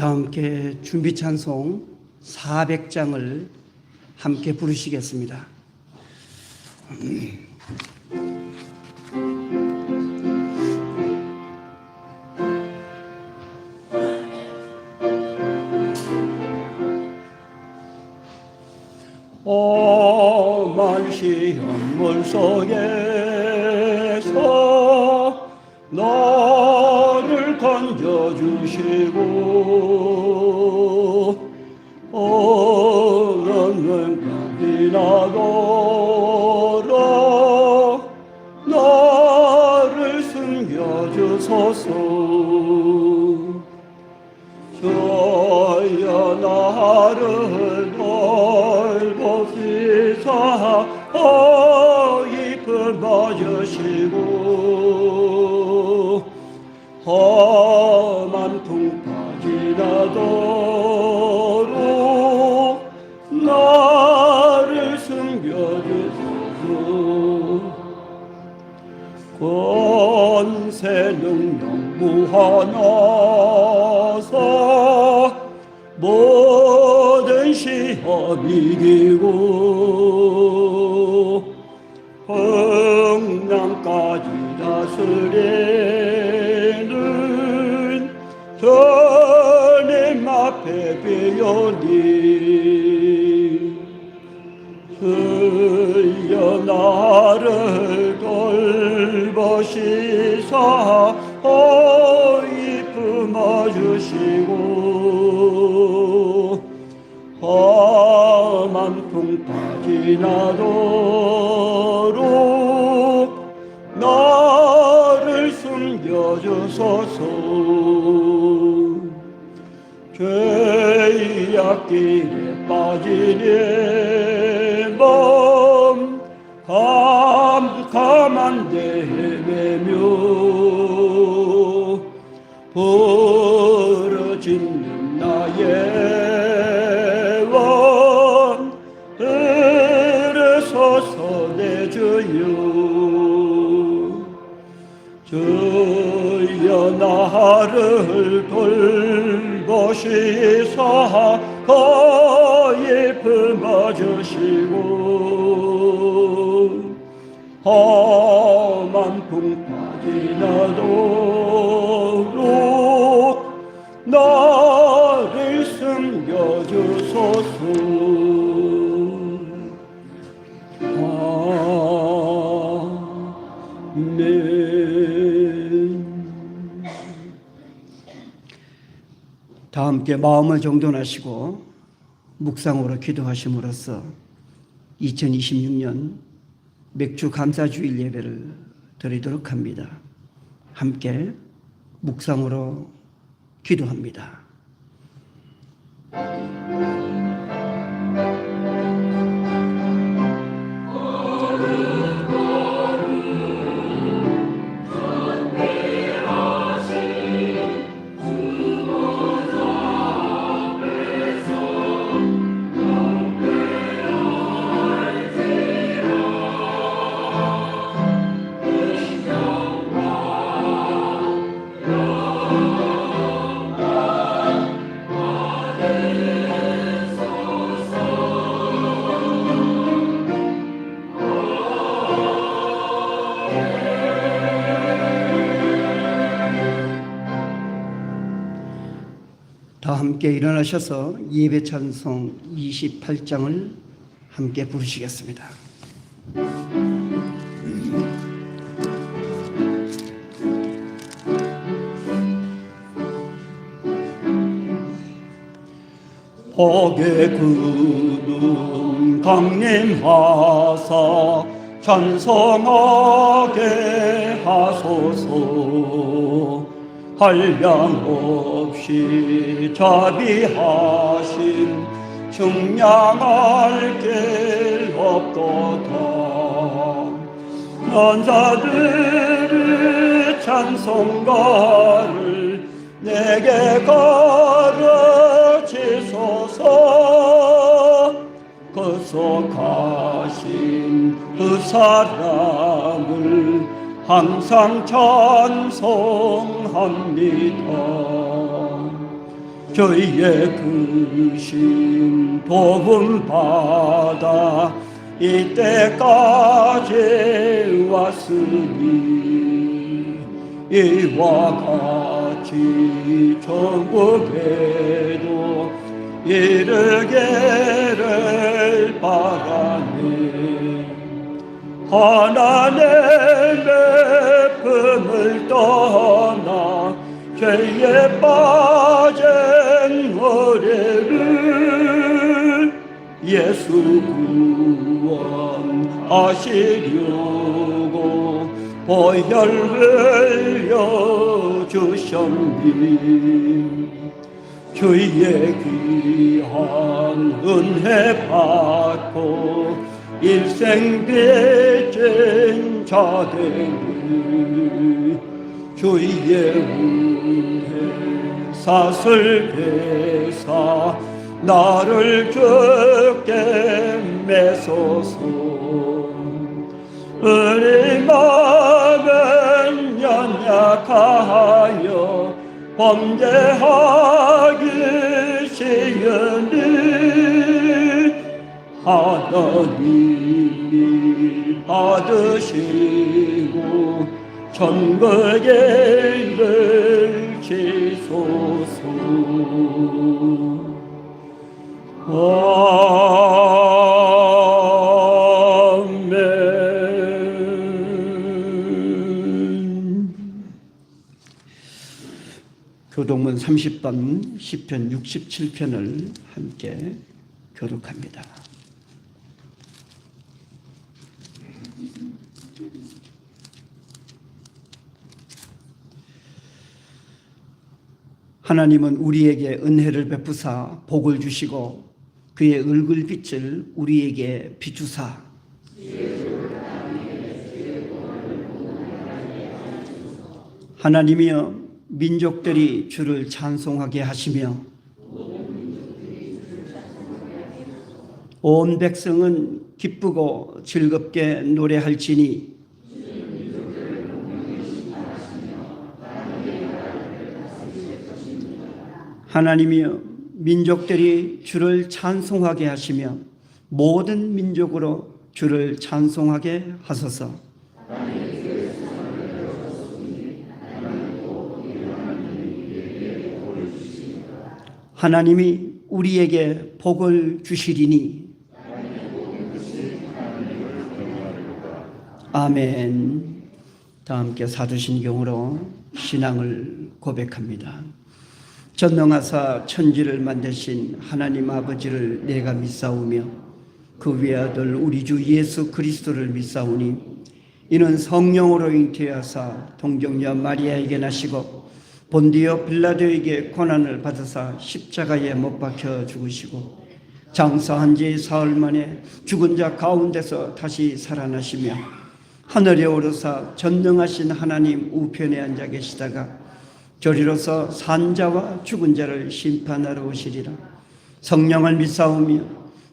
다 함께 준비 찬송 400장을 함께 부르시겠습니다. 험한 시험 물속에서 너를 던져주시고 어느가 지나도록 너를 숨겨주소서. 저여 나를 돌보시사 깊은 봐주시고 험한 풍파 지나도록 나를 숨겨주소서. 권세 능력 무한하사 모든 시험 이기고 풍랑까지 다스리는 주님 앞에 비오니 주여 나를 돌보시사 어이 품어주시고 험한 풍파 지나도록 나를 숨겨주소서. 죄악길에 빠진 몸 캄캄한데 헤매며 부르짖는 나의 원 들으소서 내 주여. 주여 나를 돌보시사 거의 품어주시고 험한 풍파 지나도록 나를 숨겨주소서. 아멘. 다 함께 마음을 정돈하시고 묵상으로 기도하심으로써 2026년 맥주 감사주일 예배를 드리도록 합니다. 함께 묵상으로 기도합니다. 다 함께 일어나셔서 예배 찬송 28장을 함께 부르시겠습니다. 복의 구름 강림하사 찬송하게 하소서. 한량 없이 자비하신 측량할 길 없도다. 난자들의 찬송가를 내게 가르치소서. 거속하신 그 사랑을 항상 찬송합니다. 주의 크신 도움 받아 이때까지 왔으니 이와 같이 천국에도 이르기를 바라네. 하나님의 품을 떠나 죄에 빠진 우리를 예수 구원하시려고 보혈 흘려 주셨니. 주의 귀한 은혜 받고 일생 빚진 자들이 주의 은혜 사슬 대사 나를 주께 매소서. 우리 마음은 연약하여 범죄하기 쉬우니 하나님이 받으시고 천국에 이르시소서. 아멘. 교동문 30번 시편 67편을 함께 교독합니다. 하나님은 우리에게 은혜를 베푸사 복을 주시고 그의 얼굴빛을 우리에게 비추사 하나님이여 민족들이 주를 찬송하게 하시며 온 백성은 기쁘고 즐겁게 노래할지니 하나님이여 민족들이 주를 찬송하게 하시며 모든 민족으로 주를 찬송하게 하소서. 하나님이 우리에게 복을 주시리니 아멘. 다 함께 사도신경으로 신앙을 고백합니다. 전능하사 천지를 만드신 하나님 아버지를 내가 믿사오며 그 외아들 우리 주 예수 그리스도를 믿사오니 이는 성령으로 잉태하사 동정녀 마리아에게 나시고 본디오 빌라도에게 고난을 받으사 십자가에 못 박혀 죽으시고 장사한 지 사흘 만에 죽은 자 가운데서 다시 살아나시며 하늘에 오르사 전능하신 하나님 우편에 앉아 계시다가 저리로서 산자와 죽은 자를 심판하러 오시리라. 성령을 믿사오며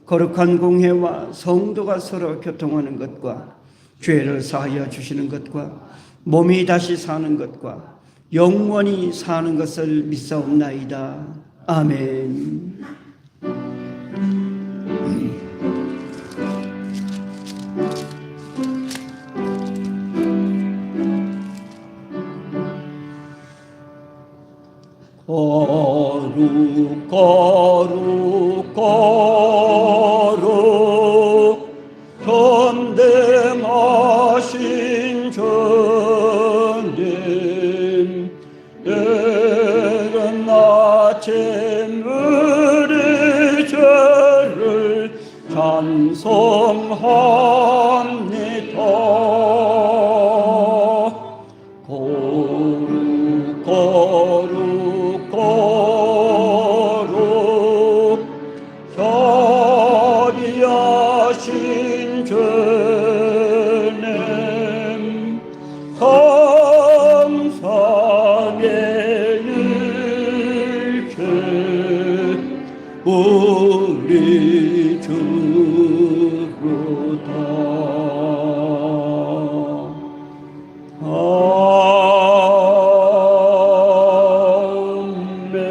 거룩한 공회와 성도가 서로 교통하는 것과 죄를 사하여 주시는 것과 몸이 다시 사는 것과 영원히 사는 것을 믿사옵나이다. 아멘. 거룩 거룩 거룩 전능하신 주님 이른 아침 우리 주를 찬송합니다. 거룩 거룩 거룩 자비하신 주님 감사의 일체 우리 주로다. 아멘.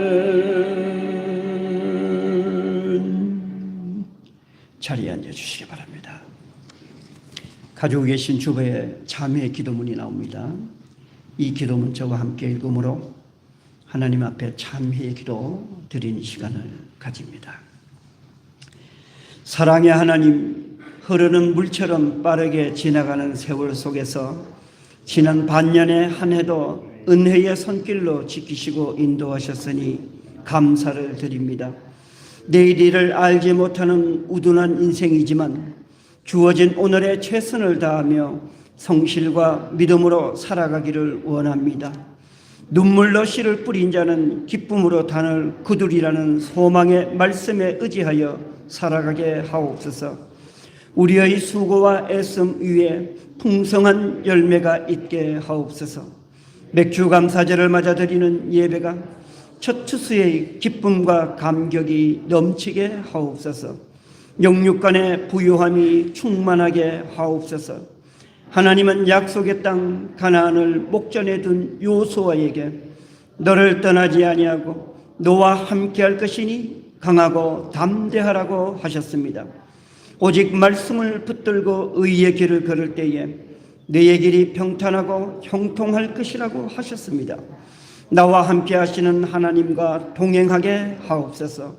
주시기 바랍니다. 가지고 계신 주보에 자매의 기도문이 나옵니다. 이 기도문 저와 함께 읽음으로 하나님 앞에 참회의 기도 드리는 시간을 가집니다. 사랑의 하나님, 흐르는 물처럼 빠르게 지나가는 세월 속에서 지난 반년의 한 해도 은혜의 손길로 지키시고 인도하셨으니 감사를 드립니다. 내일을 알지 못하는 우둔한 인생이지만 주어진 오늘에 최선을 다하며 성실과 믿음으로 살아가기를 원합니다. 눈물로 씨를 뿌린 자는 기쁨으로 단을 거두리라는 소망의 말씀에 의지하여 살아가게 하옵소서. 우리의 수고와 애씀 위에 풍성한 열매가 있게 하옵소서. 맥주 감사제를 맞아 드리는 예배가 첫 추수의 기쁨과 감격이 넘치게 하옵소서. 영육간의 부유함이 충만하게 하옵소서. 하나님은 약속의 땅 가나안을 목전에 둔 요수아에게 너를 떠나지 아니하고 너와 함께할 것이니 강하고 담대하라고 하셨습니다. 오직 말씀을 붙들고 의의 길을 걸을 때에 너의 길이 평탄하고 형통할 것이라고 하셨습니다. 나와 함께 하시는 하나님과 동행하게 하옵소서.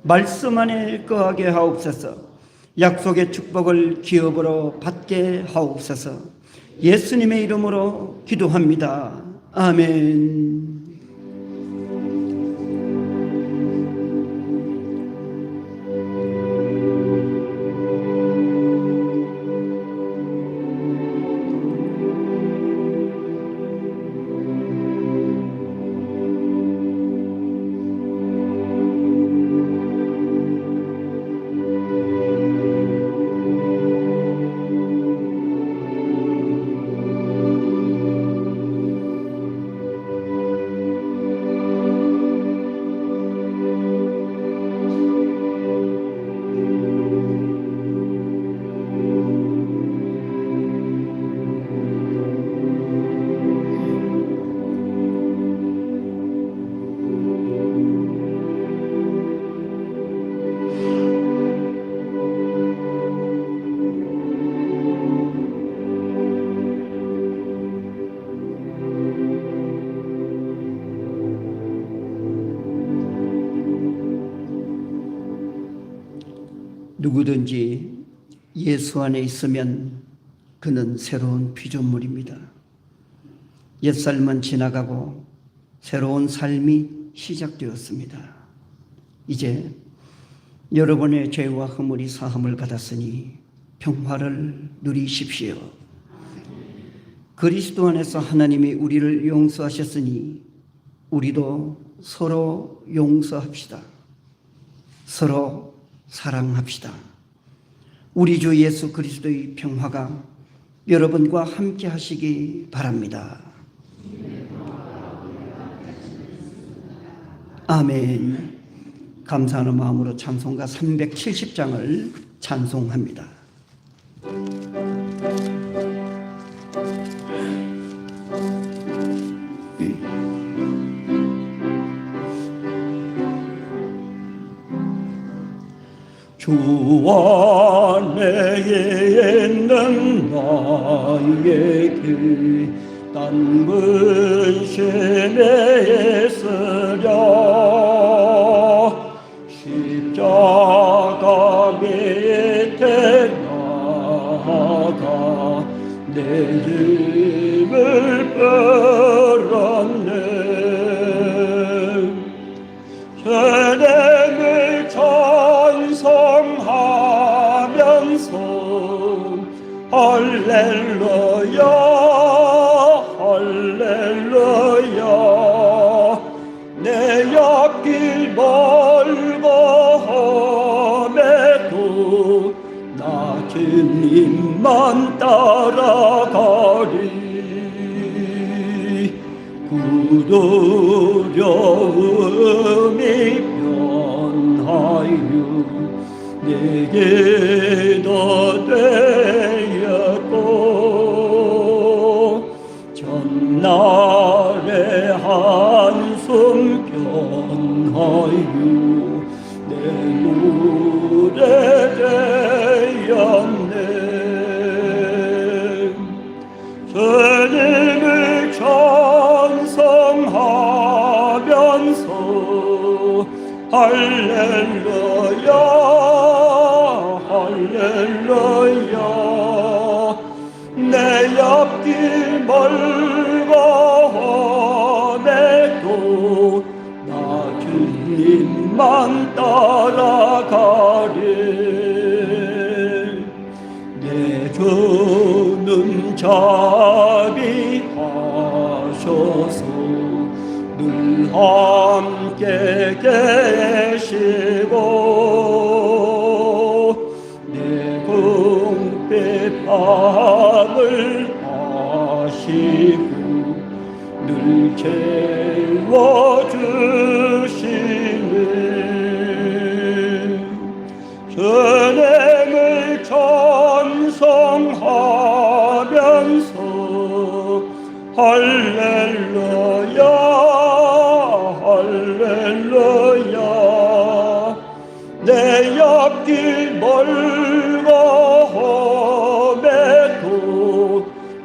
말씀 안에 거하게 하옵소서. 약속의 축복을 기업으로 받게 하옵소서. 예수님의 이름으로 기도합니다. 아멘. 누구든지 예수 안에 있으면 그는 새로운 피조물입니다. 옛삶은 지나가고 새로운 삶이 시작되었습니다. 이제 여러분의 죄와 허물이 사함을 받았으니 평화를 누리십시오. 그리스도 안에서 하나님이 우리를 용서하셨으니 우리도 서로 용서합시다. 서로 사랑합시다. 우리 주 예수 그리스도의 평화가 여러분과 함께 하시기 바랍니다. 아멘. 감사하는 마음으로 찬송가 370장을 찬송합니다. 주 안에 있는 나에게 딴 신에 쓰려 십자가 밑에 나가 내 짐을 끌었네. 주님을 찬송하면서 할렐루야 할렐루야. 내 앞길 멀고 험해도 나 주님만 따라가리. 그 두려움이 변하여 내게 더 되었고 전날의 한숨 변하여 내 노래 되었네. 주님을 찬송하면서 할렐루야 할렐루야 내 앞길 멀고 험해도 나 주님만 따라가리 내 주는 자비하셔서 늘 함께 계시고 내 궁핍함을 아시고 늘 채워주시네 주님을 찬송하면서 할렐루야 할렐루야 내 앞길 멀고 험해도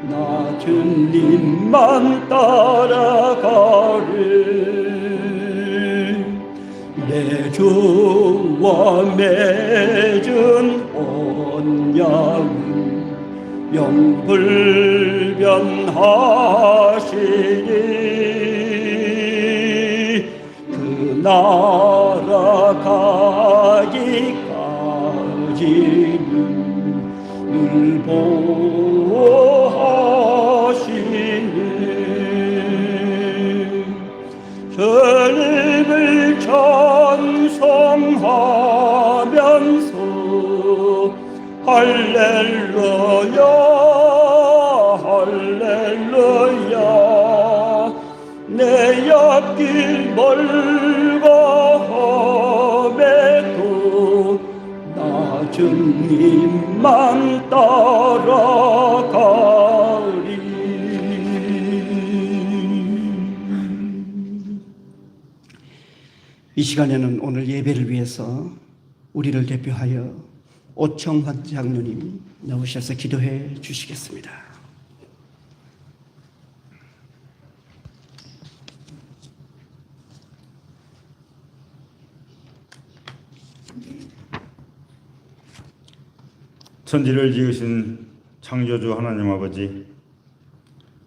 나 주님만 따라가리 내 주와 맺은 언약은 영불변하시니 그 나라 가기까지는 늘 보호하시니 주님을 찬송하면서 할렐루야 할렐루야 내 앞길 멀고 험해도 나 주님만 따라가리 이 시간에는 오늘 예배를 위해서 우리를 대표하여 오청환 장로님 나오셔서 기도해 주시겠습니다. 천지를 지으신 창조주 하나님 아버지,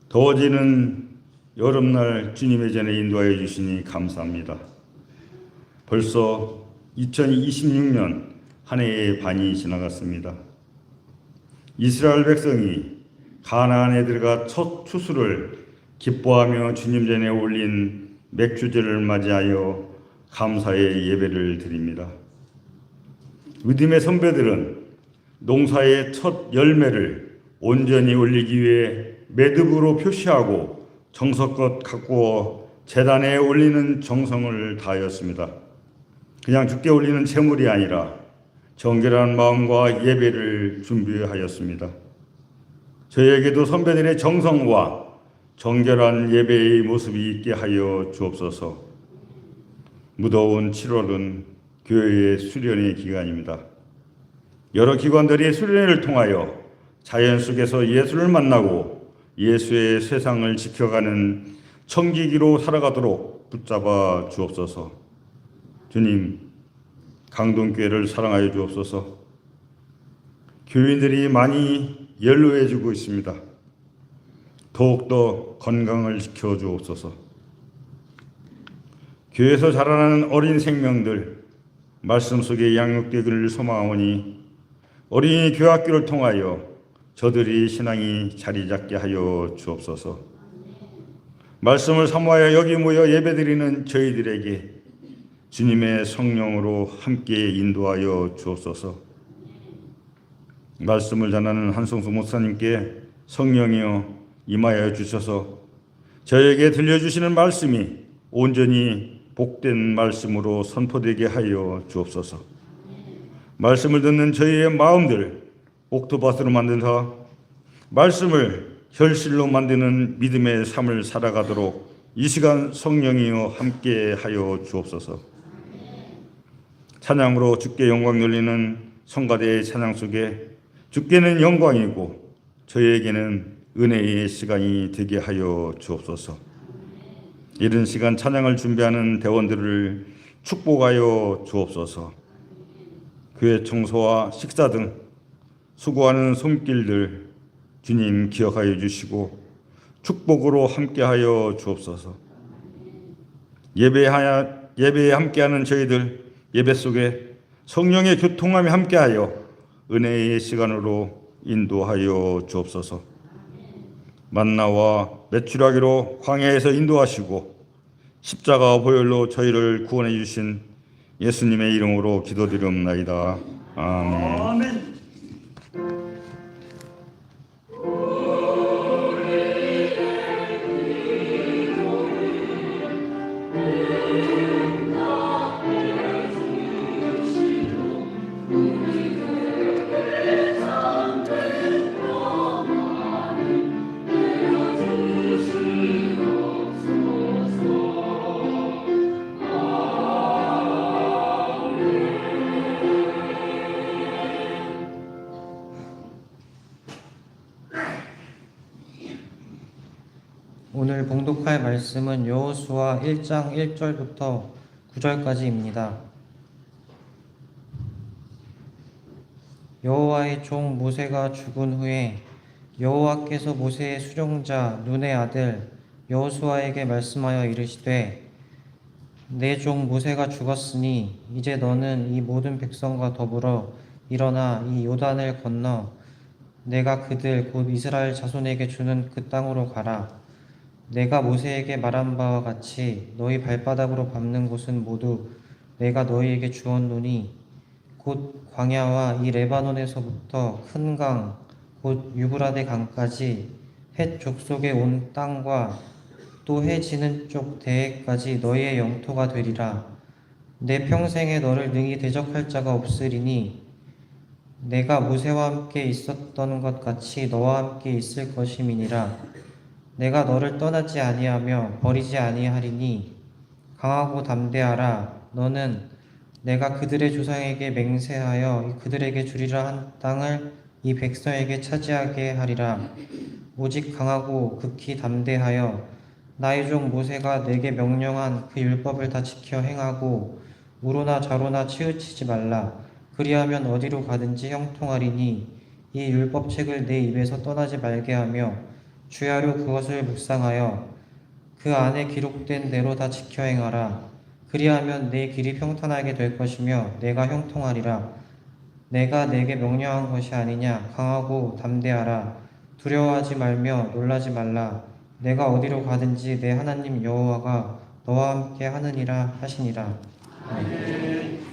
더워지는 여름날 주님의 전에 인도하여 주시니 감사합니다. 벌써 2026년 한 해의 반이 지나갔습니다. 이스라엘 백성이 가나안에 들어가 첫 추수를 기뻐하며 주님 전에 올린 맥주절을 맞이하여 감사의 예배를 드립니다. 믿음의 선배들은 농사의 첫 열매를 온전히 올리기 위해 매듭으로 표시하고 정성껏 가꾸어 제단에 올리는 정성을 다하였습니다. 그냥 죽게 올리는 제물이 아니라 정결한 마음과 예배를 준비하였습니다. 저희에게도 선배들의 정성과 정결한 예배의 모습이 있게 하여 주옵소서. 무더운 7월은 교회의 수련의 기간입니다. 여러 기관들이 수련회를 통하여 자연 속에서 예수를 만나고 예수의 세상을 지켜가는 청지기로 살아가도록 붙잡아 주옵소서. 주님, 강동교회를 사랑하여 주옵소서. 교인들이 많이 연로해지고 있습니다. 더욱더 건강을 지켜 주옵소서. 교회에서 자라나는 어린 생명들, 말씀 속에 양육되기를 소망하오니 어린이 교학교를 통하여 저들이 신앙이 자리 잡게 하여 주옵소서. 말씀을 사모하여 여기 모여 예배드리는 저희들에게 주님의 성령으로 함께 인도하여 주옵소서. 말씀을 전하는 한성수 목사님께 성령이여 임하여 주셔서 저에게 들려주시는 말씀이 온전히 복된 말씀으로 선포되게 하여 주옵소서. 말씀을 듣는 저희의 마음들 옥토밭으로 만드사 말씀을 결실로 만드는 믿음의 삶을 살아가도록 이 시간 성령이여 함께 하여 주옵소서. 찬양으로 주께 영광 돌리는 성가대의 찬양 속에 주께는 영광이고 저희에게는 은혜의 시간이 되게 하여 주옵소서. 이른 시간 찬양을 준비하는 대원들을 축복하여 주옵소서. 교회 청소와 식사 등 수고하는 손길들 주님 기억하여 주시고 축복으로 함께하여 주옵소서. 예배에 함께하는 저희들 예배 속에 성령의 교통함이 함께하여 은혜의 시간으로 인도하여 주옵소서. 만나와 메추라기로 광야에서 인도하시고 십자가 보혈로 저희를 구원해 주신 예수님의 이름으로 기도드리옵나이다. 아멘. 아멘. 오늘 봉독할 말씀은 여호수아 1장 1절부터 9절까지입니다. 여호와의 종 모세가 죽은 후에 여호와께서 모세의 수종자 눈의 아들 여호수아에게 말씀하여 이르시되 내 종 모세가 죽었으니 이제 너는 이 모든 백성과 더불어 일어나 이 요단을 건너 내가 그들 곧 이스라엘 자손에게 주는 그 땅으로 가라. 내가 모세에게 말한 바와 같이 너희 발바닥으로 밟는 곳은 모두 내가 너희에게 주었노니 곧 광야와 이 레바논에서부터 큰 강 곧 유브라데 강까지 헷 족속에 온 땅과 또 해 지는 쪽 대해까지 너희의 영토가 되리라. 내 평생에 너를 능히 대적할 자가 없으리니 내가 모세와 함께 있었던 것 같이 너와 함께 있을 것임이니라. 내가 너를 떠나지 아니하며 버리지 아니하리니 강하고 담대하라. 너는 내가 그들의 조상에게 맹세하여 그들에게 주리라 한 땅을 이 백성에게 차지하게 하리라. 오직 강하고 극히 담대하여 나의 종 모세가 내게 명령한 그 율법을 다 지켜 행하고 우로나 좌로나 치우치지 말라. 그리하면 어디로 가든지 형통하리니 이 율법책을 내 입에서 떠나지 말게 하며 주야로 그것을 묵상하여 그 안에 기록된 대로 다 지켜 행하라. 그리하면 내 길이 평탄하게 될 것이며 내가 형통하리라. 내가 내게 명령한 것이 아니냐. 강하고 담대하라. 두려워하지 말며 놀라지 말라. 내가 어디로 가든지 내 하나님 여호와가 너와 함께 하느니라 하시니라. 아멘.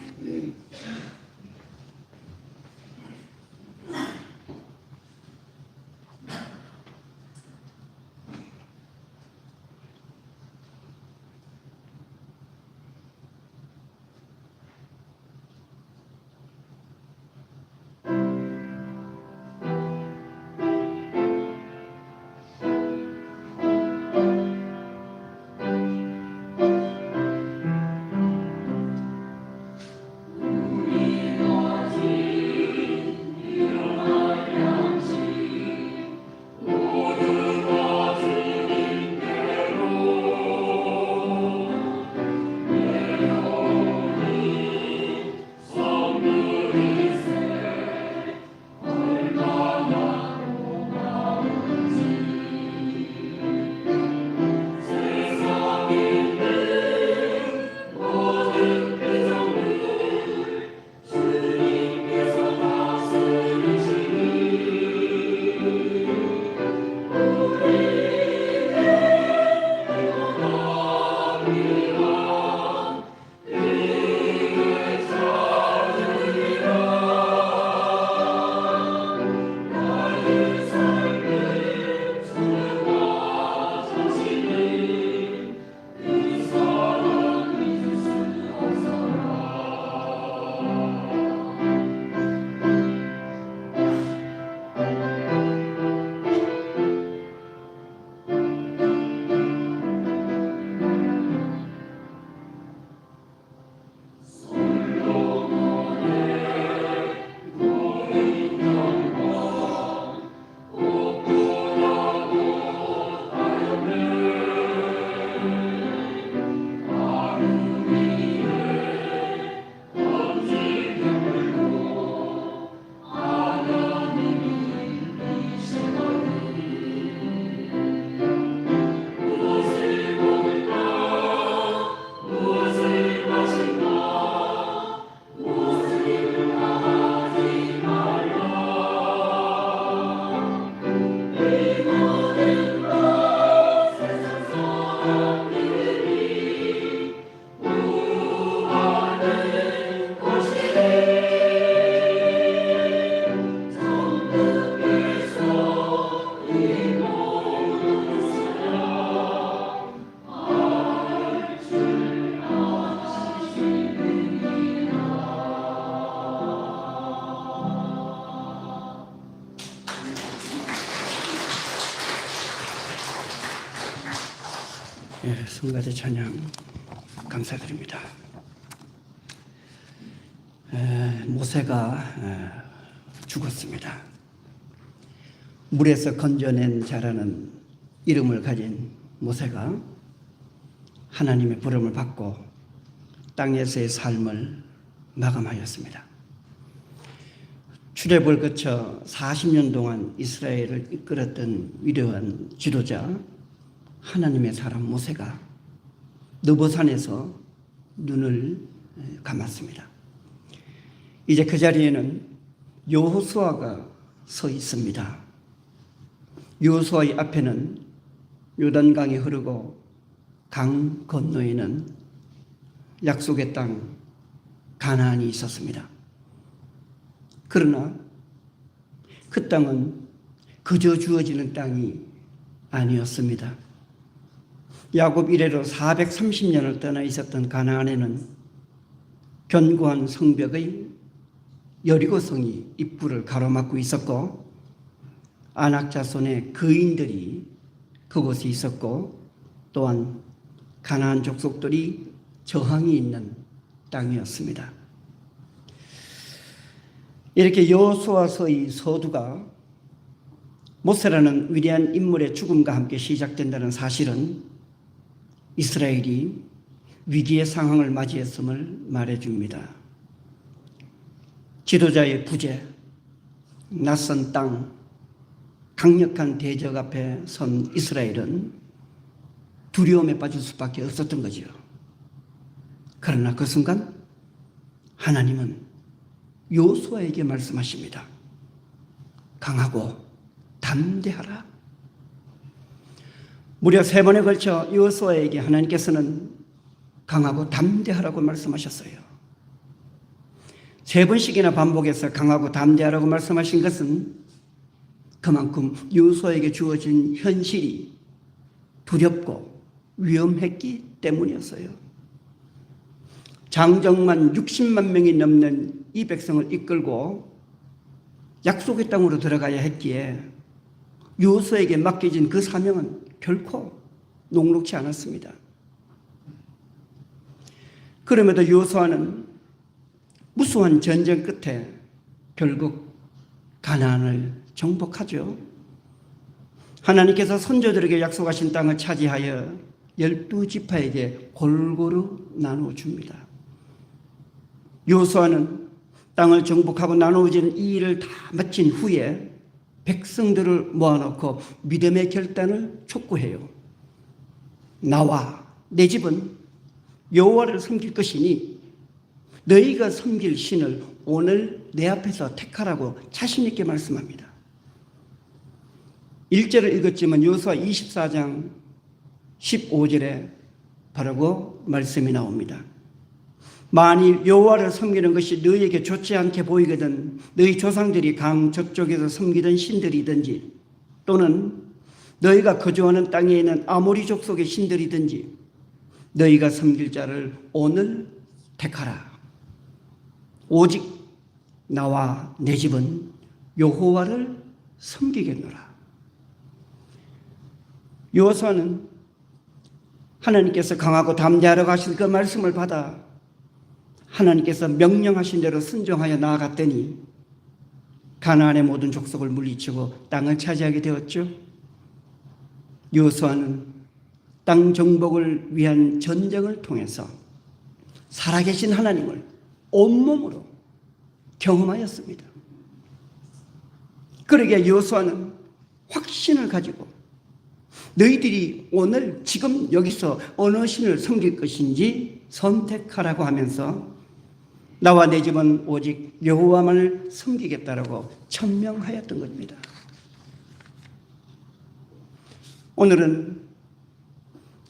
성가대 찬양 감사드립니다. 모세가 죽었습니다. 물에서 건져낸 자라는 이름을 가진 모세가 하나님의 부름을 받고 땅에서의 삶을 마감하였습니다. 출애굽을 거쳐 40년 동안 이스라엘을 이끌었던 위대한 지도자 하나님의 사람 모세가 느보산에서 눈을 감았습니다. 이제 그 자리에는 여호수아가 서 있습니다. 여호수아의 앞에는 요단강이 흐르고 강 건너에는 약속의 땅 가나안이 있었습니다. 그러나 그 땅은 그저 주어지는 땅이 아니었습니다. 야곱 이래로 430년을 떠나 있었던 가나안에는 견고한 성벽의 여리고성이 입구를 가로막고 있었고 아낙 자손의 거인들이 그곳에 있었고 또한 가나안 족속들이 저항이 있는 땅이었습니다. 이렇게 여호수아서의 서두가 모세라는 위대한 인물의 죽음과 함께 시작된다는 사실은 이스라엘이 위기의 상황을 맞이했음을 말해줍니다. 지도자의 부재, 낯선 땅, 강력한 대적 앞에 선 이스라엘은 두려움에 빠질 수밖에 없었던 거죠. 그러나 그 순간 하나님은 여호수아에게 말씀하십니다. 강하고 담대하라. 무려 3번에 걸쳐 여호수아에게 하나님께서는 강하고 담대하라고 말씀하셨어요. 3번씩이나 반복해서 강하고 담대하라고 말씀하신 것은 그만큼 여호수아에게 주어진 현실이 두렵고 위험했기 때문이었어요. 장정만 60만 명이 넘는 이 백성을 이끌고 약속의 땅으로 들어가야 했기에 여호수아에게 맡겨진 그 사명은 결코 녹록지 않았습니다. 그럼에도 여호수아는 무수한 전쟁 끝에 결국 가나안을 정복하죠. 하나님께서 선조들에게 약속하신 땅을 차지하여 12지파에게 골고루 나누어 줍니다. 여호수아는 땅을 정복하고 나누어지는 이 일을 다 마친 후에 백성들을 모아놓고 믿음의 결단을 촉구해요. 나와 내 집은 여호와를 섬길 것이니 너희가 섬길 신을 오늘 내 앞에서 택하라고 자신 있게 말씀합니다. 1절을 읽었지만 여호수아 24장 15절에 바로 그 말씀이 나옵니다. 만일 여호와를 섬기는 것이 너희에게 좋지 않게 보이거든 너희 조상들이 강 저쪽에서 섬기던 신들이든지 또는 너희가 거주하는 땅에 있는 아모리 족속의 신들이든지 너희가 섬길 자를 오늘 택하라. 오직 나와 내 집은 여호와를 섬기겠노라. 여호수아는 하나님께서 강하고 담대하라고 하신 그 말씀을 받아 하나님께서 명령하신 대로 순종하여 나아갔더니 가나안의 모든 족속을 물리치고 땅을 차지하게 되었죠. 여호수아는 땅 정복을 위한 전쟁을 통해서 살아계신 하나님을 온몸으로 경험하였습니다. 그러기에 여호수아는 확신을 가지고 너희들이 오늘 지금 여기서 어느 신을 섬길 것인지 선택하라고 하면서 나와 내 집은 오직 여호와만을 섬기겠다라고 천명하였던 겁니다. 오늘은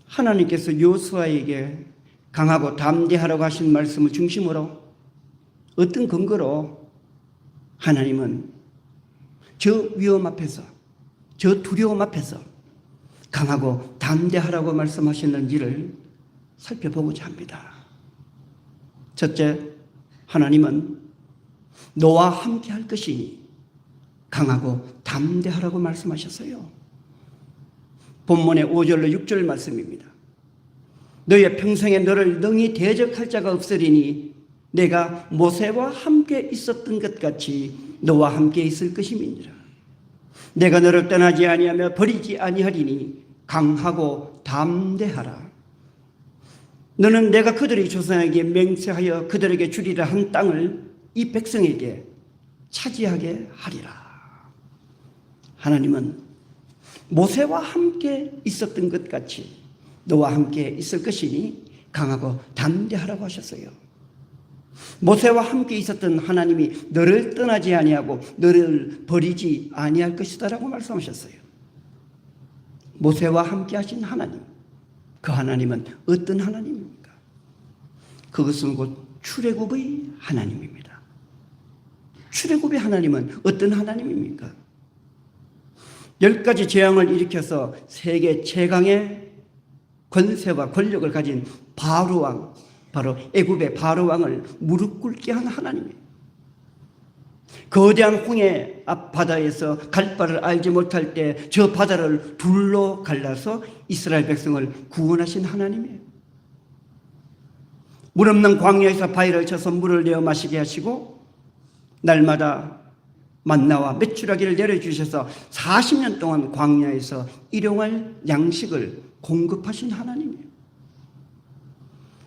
하나님께서 여호수아에게 강하고 담대하라고 하신 말씀을 중심으로 어떤 근거로 하나님은 저 위험 앞에서 저 두려움 앞에서 강하고 담대하라고 말씀하셨는지를 살펴보고자 합니다. 첫째, 하나님은 너와 함께 할 것이니 강하고 담대하라고 말씀하셨어요. 본문의 5절로 6절 말씀입니다. 너의 평생에 너를 능히 대적할 자가 없으리니 내가 모세와 함께 있었던 것 같이 너와 함께 있을 것임이니라. 내가 너를 떠나지 아니하며 버리지 아니하리니 강하고 담대하라. 너는 내가 그들의 조상에게 맹세하여 그들에게 주리라 한 땅을 이 백성에게 차지하게 하리라. 하나님은 모세와 함께 있었던 것 같이 너와 함께 있을 것이니 강하고 담대하라고 하셨어요. 모세와 함께 있었던 하나님이 너를 떠나지 아니하고 너를 버리지 아니할 것이다라고 말씀하셨어요. 모세와 함께 하신 하나님, 그 하나님은 어떤 하나님입니까? 그것은 곧 출애굽의 하나님입니다. 출애굽의 하나님은 어떤 하나님입니까? 10가지 재앙을 일으켜서 세계 최강의 권세와 권력을 가진 바로 왕, 바로 애굽의 바로 왕을 무릎 꿇게 한 하나님이에요. 거대한 홍해 앞 바다에서 갈 바를 알지 못할 때 저 바다를 둘로 갈라서 이스라엘 백성을 구원하신 하나님이에요. 물 없는 광야에서 바위를 쳐서 물을 내어 마시게 하시고 날마다 만나와 메추라기를 내려주셔서 40년 동안 광야에서 일용할 양식을 공급하신 하나님이에요.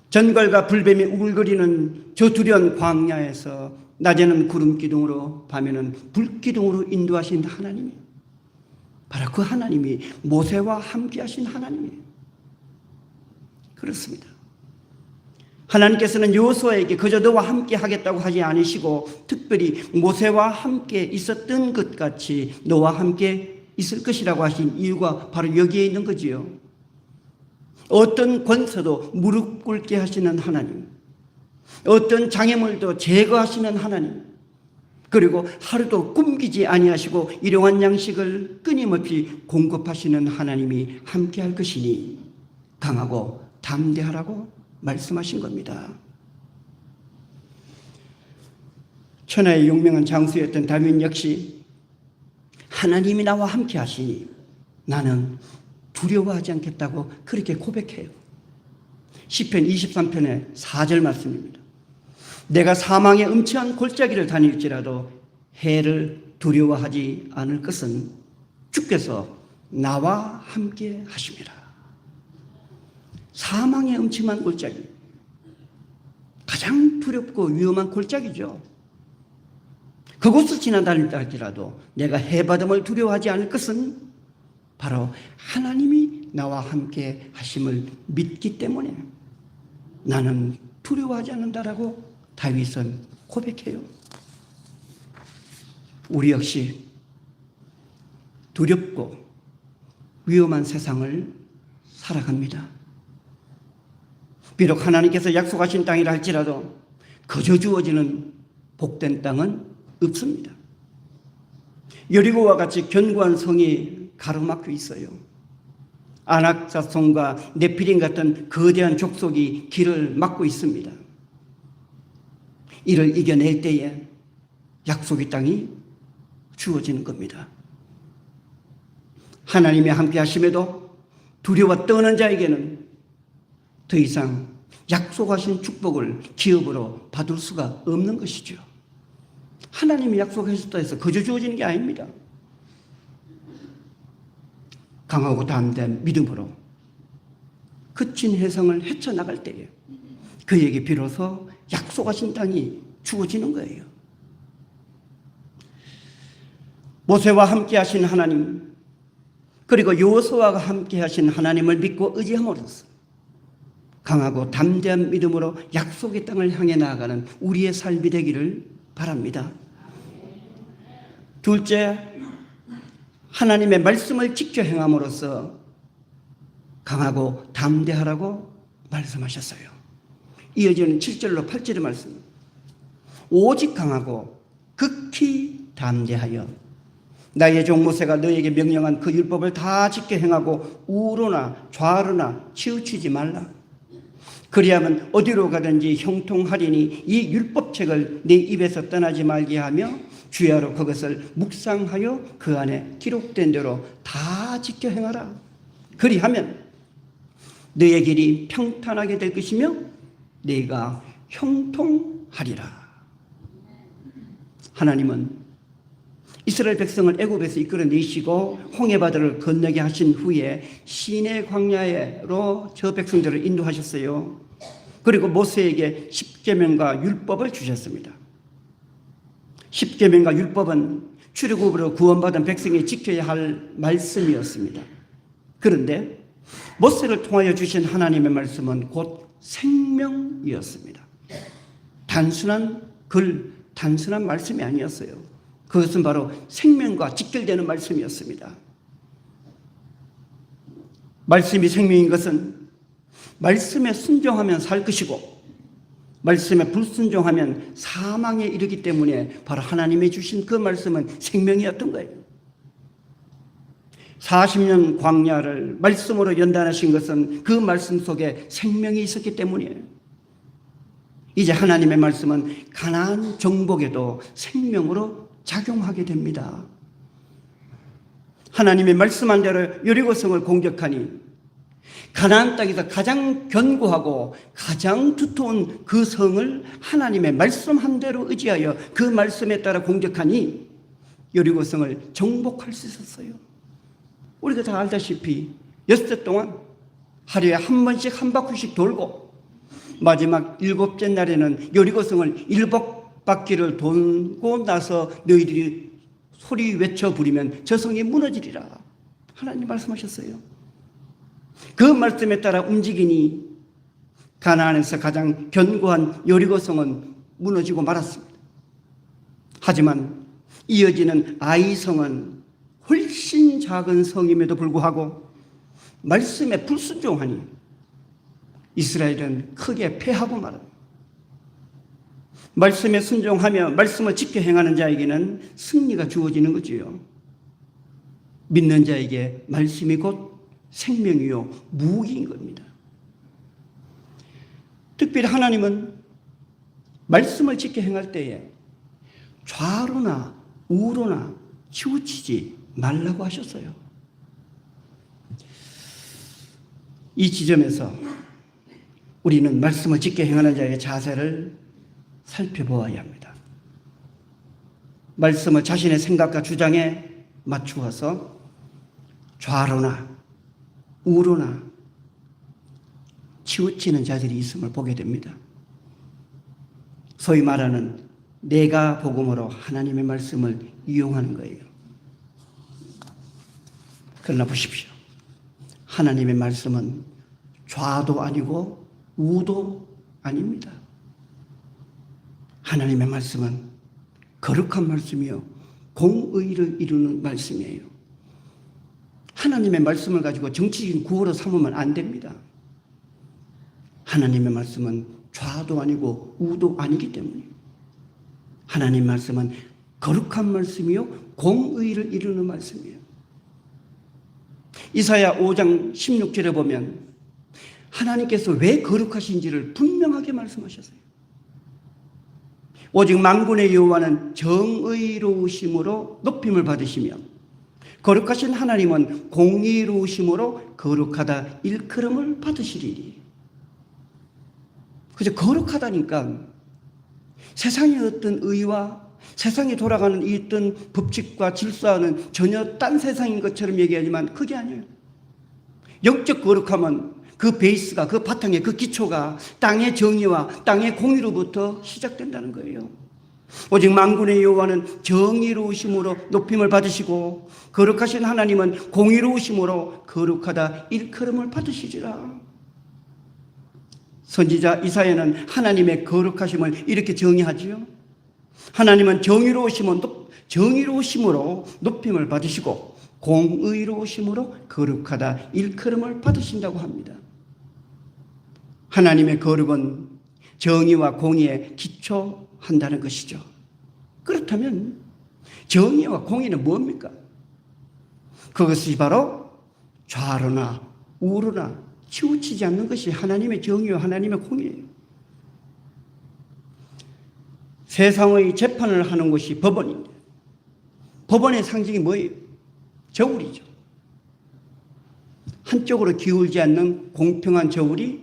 전갈과 불뱀이 우글거리는 저 두려운 광야에서 낮에는 구름 기둥으로 밤에는 불 기둥으로 인도하신 하나님이에요. 바로 그 하나님이 모세와 함께 하신 하나님이에요. 그렇습니다. 하나님께서는 여호수아에게 그저 너와 함께 하겠다고 하지 않으시고 특별히 모세와 함께 있었던 것 같이 너와 함께 있을 것이라고 하신 이유가 바로 여기에 있는 거지요. 어떤 권세도 무릎 꿇게 하시는 하나님, 어떤 장애물도 제거하시는 하나님, 그리고 하루도 꿈기지 아니하시고 일용한 양식을 끊임없이 공급하시는 하나님이 함께할 것이니 강하고 담대하라고 말씀하신 겁니다. 천하의 용맹한 장수였던 다윗 역시 하나님이 나와 함께 하시니 나는 두려워하지 않겠다고 그렇게 고백해요. 시편 23편의 4절 말씀입니다. 내가 사망의 음침한 골짜기를 다닐지라도 해를 두려워하지 않을 것은 주께서 나와 함께 하심이라. 사망의 음침한 골짜기, 가장 두렵고 위험한 골짜기죠. 그곳을 지나다닌다 할지라도 내가 해바람을 두려워하지 않을 것은 바로 하나님이 나와 함께 하심을 믿기 때문에 나는 두려워하지 않는다라고 다윗은 고백해요. 우리 역시 두렵고 위험한 세상을 살아갑니다. 비록 하나님께서 약속하신 땅이라 할지라도 거저 주어지는 복된 땅은 없습니다. 여리고와 같이 견고한 성이 가로막혀 있어요. 아낙 자손과 네피림 같은 거대한 족속이 길을 막고 있습니다. 이를 이겨낼 때에 약속의 땅이 주어지는 겁니다. 하나님이 함께 하심에도 두려워 떠는 자에게는 더 이상 약속하신 축복을 기업으로 받을 수가 없는 것이죠. 하나님이 약속하셨다 해서 거저 주어지는 게 아닙니다. 강하고 담대한 믿음으로 거친 해성을 헤쳐나갈 때에 그에게 비로소 약속하신 땅이 주어지는 거예요. 모세와 함께 하신 하나님, 그리고 여호수아와 함께 하신 하나님을 믿고 의지함으로써 강하고 담대한 믿음으로 약속의 땅을 향해 나아가는 우리의 삶이 되기를 바랍니다. 둘째, 하나님의 말씀을 지켜 행함으로써 강하고 담대하라고 말씀하셨어요. 이어지는 7절로 8절의 말씀. 오직 강하고 극히 담대하여 나의 종 모세가 너에게 명령한 그 율법을 다 지켜 행하고 우로나 좌로나 치우치지 말라. 그리하면 어디로 가든지 형통하리니 이 율법책을 네 입에서 떠나지 말게 하며 주야로 그것을 묵상하여 그 안에 기록된 대로 다 지켜 행하라. 그리하면 너의 길이 평탄하게 될 것이며 네가 형통하리라. 하나님은 이스라엘 백성을 애굽에서 이끌어내시고 홍해바다를 건너게 하신 후에 시내 광야로 저 백성들을 인도하셨어요. 그리고 모세에게 십계명과 율법을 주셨습니다. 십계명과 율법은 출애굽으로 구원받은 백성이 지켜야 할 말씀이었습니다. 그런데 모세를 통하여 주신 하나님의 말씀은 곧 생명이었습니다. 단순한 글, 단순한 말씀이 아니었어요. 그것은 바로 생명과 직결되는 말씀이었습니다. 말씀이 생명인 것은 말씀에 순종하면 살 것이고 말씀에 불순종하면 사망에 이르기 때문에 바로 하나님이 주신 그 말씀은 생명이었던 거예요. 40년 광야를 말씀으로 연단하신 것은 그 말씀 속에 생명이 있었기 때문이에요. 이제 하나님의 말씀은 가나안 정복에도 생명으로 작용하게 됩니다. 하나님의 말씀한 대로 여리고성을 공격하니 가나안 땅에서 가장 견고하고 가장 두터운 그 성을 하나님의 말씀한 대로 의지하여 그 말씀에 따라 공격하니 여리고성을 정복할 수 있었어요. 우리가 다 알다시피 6대 동안 하루에 한 번씩 한 바퀴씩 돌고 마지막 7째 날에는 여리고성을 7바퀴를 돌고 나서 너희들이 소리 외쳐 부리면 저 성이 무너지리라. 하나님 말씀하셨어요. 그 말씀에 따라 움직이니 가나안에서 가장 견고한 여리고성은 무너지고 말았습니다. 하지만 이어지는 아이성은 훨씬 작은 성임에도 불구하고 말씀에 불순종하니 이스라엘은 크게 패하고 말합니다. 말씀에 순종하며 말씀을 지켜 행하는 자에게는 승리가 주어지는 거지요. 믿는 자에게 말씀이 곧 생명이요 무기인 겁니다. 특별히 하나님은 말씀을 지켜 행할 때에 좌로나 우로나 치우치지 말라고 하셨어요. 이 지점에서 우리는 말씀을 지켜 행하는 자의 자세를 살펴보아야 합니다. 말씀을 자신의 생각과 주장에 맞추어서 좌로나 우로나 치우치는 자들이 있음을 보게 됩니다. 소위 말하는 내가 복음으로 하나님의 말씀을 이용하는 거예요. 그러나 보십시오. 하나님의 말씀은 좌도 아니고 우도 아닙니다. 하나님의 말씀은 거룩한 말씀이요 공의를 이루는 말씀이에요. 하나님의 말씀을 가지고 정치적인 구호로 삼으면 안 됩니다. 하나님의 말씀은 좌도 아니고 우도 아니기 때문에 하나님의 말씀은 거룩한 말씀이요 공의를 이루는 말씀이에요. 이사야 5장 16절에 보면 하나님께서 왜 거룩하신지를 분명하게 말씀하셨어요. 오직 만군의 여호와는 정의로우심으로 높임을 받으시며 거룩하신 하나님은 공의로우심으로 거룩하다 일컬음을 받으시리니. 그저 거룩하다니까 세상의 어떤 의와 세상에 돌아가는 이 어떤 법칙과 질서와는 전혀 딴 세상인 것처럼 얘기하지만 그게 아니에요. 영적 거룩함은 그 베이스가, 그 바탕에 그 기초가 땅의 정의와 땅의 공의로부터 시작된다는 거예요. 오직 만군의 여호와는 정의로우심으로 높임을 받으시고 거룩하신 하나님은 공의로우심으로 거룩하다 일컬음을 받으시리라. 선지자 이사야는 하나님의 거룩하심을 이렇게 정의하지요. 하나님은 정의로우심으로 높임을 받으시고 공의로우심으로 거룩하다 일컬음을 받으신다고 합니다. 하나님의 거룩은 정의와 공의에 기초한다는 것이죠. 그렇다면 정의와 공의는 뭡니까? 그것이 바로 좌로나 우로나 치우치지 않는 것이 하나님의 정의와 하나님의 공의예요. 세상의 재판을 하는 것이 법원입니다. 법원의 상징이 뭐예요? 저울이죠. 한쪽으로 기울지 않는 공평한 저울이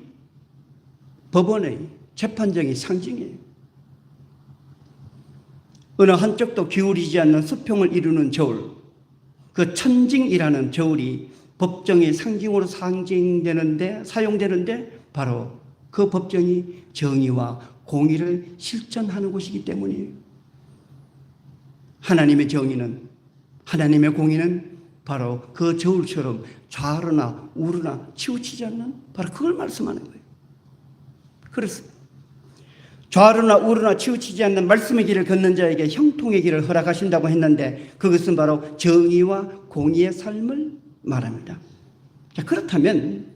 법원의 재판정의 상징이에요. 어느 한쪽도 기울이지 않는 수평을 이루는 저울, 그 천징이라는 저울이 법정의 상징으로 사용되는데 바로 그 법정이 정의와 공의를 실천하는 곳이기 때문이에요. 하나님의 정의는, 하나님의 공의는 바로 그 저울처럼 좌로나 우로나 치우치지 않는, 바로 그걸 말씀하는 거예요. 그래서 좌로나 우로나 치우치지 않는 말씀의 길을 걷는 자에게 형통의 길을 허락하신다고 했는데, 그것은 바로 정의와 공의의 삶을 말합니다. 자, 그렇다면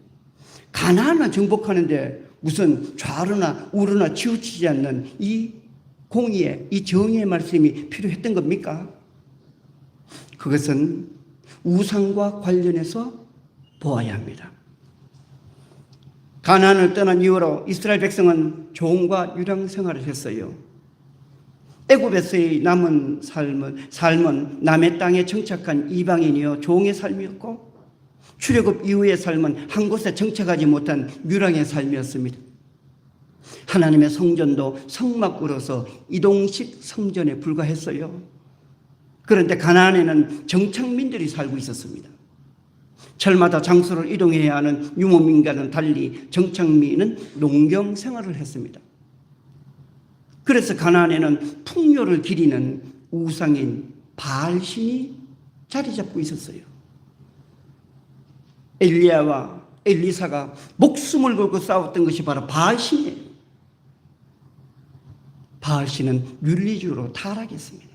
가나안을 정복하는데 무슨 좌로나 우로나 치우치지 않는 이 공의의, 이 정의의 말씀이 필요했던 겁니까? 그것은 우상과 관련해서 보아야 합니다. 가나안을 떠난 이후로 이스라엘 백성은 종과 유랑 생활을 했어요. 애굽에서의 남은 삶은 남의 땅에 정착한 이방인이여 종의 삶이었고, 출애굽 이후의 삶은 한 곳에 정착하지 못한 유랑의 삶이었습니다. 하나님의 성전도 성막으로서 이동식 성전에 불과했어요. 그런데 가나안에는 정착민들이 살고 있었습니다. 철마다 장소를 이동해야 하는 유목민과는 달리 정착민은 농경 생활을 했습니다. 그래서 가나안에는 풍요를 기리는 우상인 바알신이 자리 잡고 있었어요. 엘리야와 엘리사가 목숨을 걸고 싸웠던 것이 바로 바알신이에요. 바알신은 윤리주의로 타락했습니다.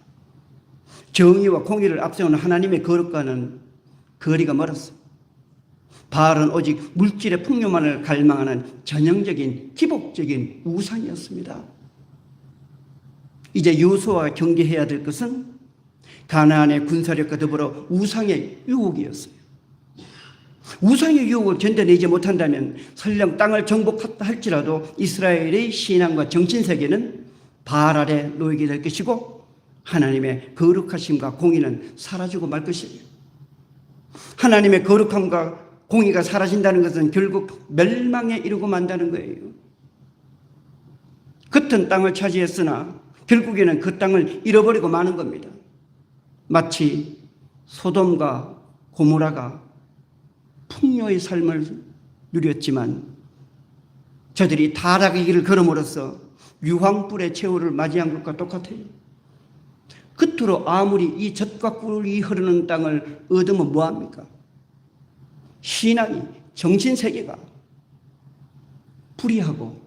정의와 공의를 앞세우는 하나님의 거룩과는 거리가 멀었어요. 바알은 오직 물질의 풍요만을 갈망하는 전형적인 기복적인 우상이었습니다. 이제 여호수아가 경계해야 될 것은 가나안의 군사력과 더불어 우상의 유혹이었어요. 우상의 유혹을 견뎌내지 못한다면 설령 땅을 정복했다 할지라도 이스라엘의 신앙과 정신세계는 바알 아래 놓이게 될 것이고, 하나님의 거룩하심과 공의는 사라지고 말 것이에요. 하나님의 거룩함과 공의가 사라진다는 것은 결국 멸망에 이르고 만다는 거예요. 같은 땅을 차지했으나 결국에는 그 땅을 잃어버리고 마는 겁니다. 마치 소돔과 고모라가 풍요의 삶을 누렸지만 저들이 타락의 길을 걸음으로써 유황불의 최후를 맞이한 것과 똑같아요. 끝으로 아무리 이 젖과 꿀이 흐르는 땅을 얻으면 뭐합니까? 신앙이, 정신세계가 불의하고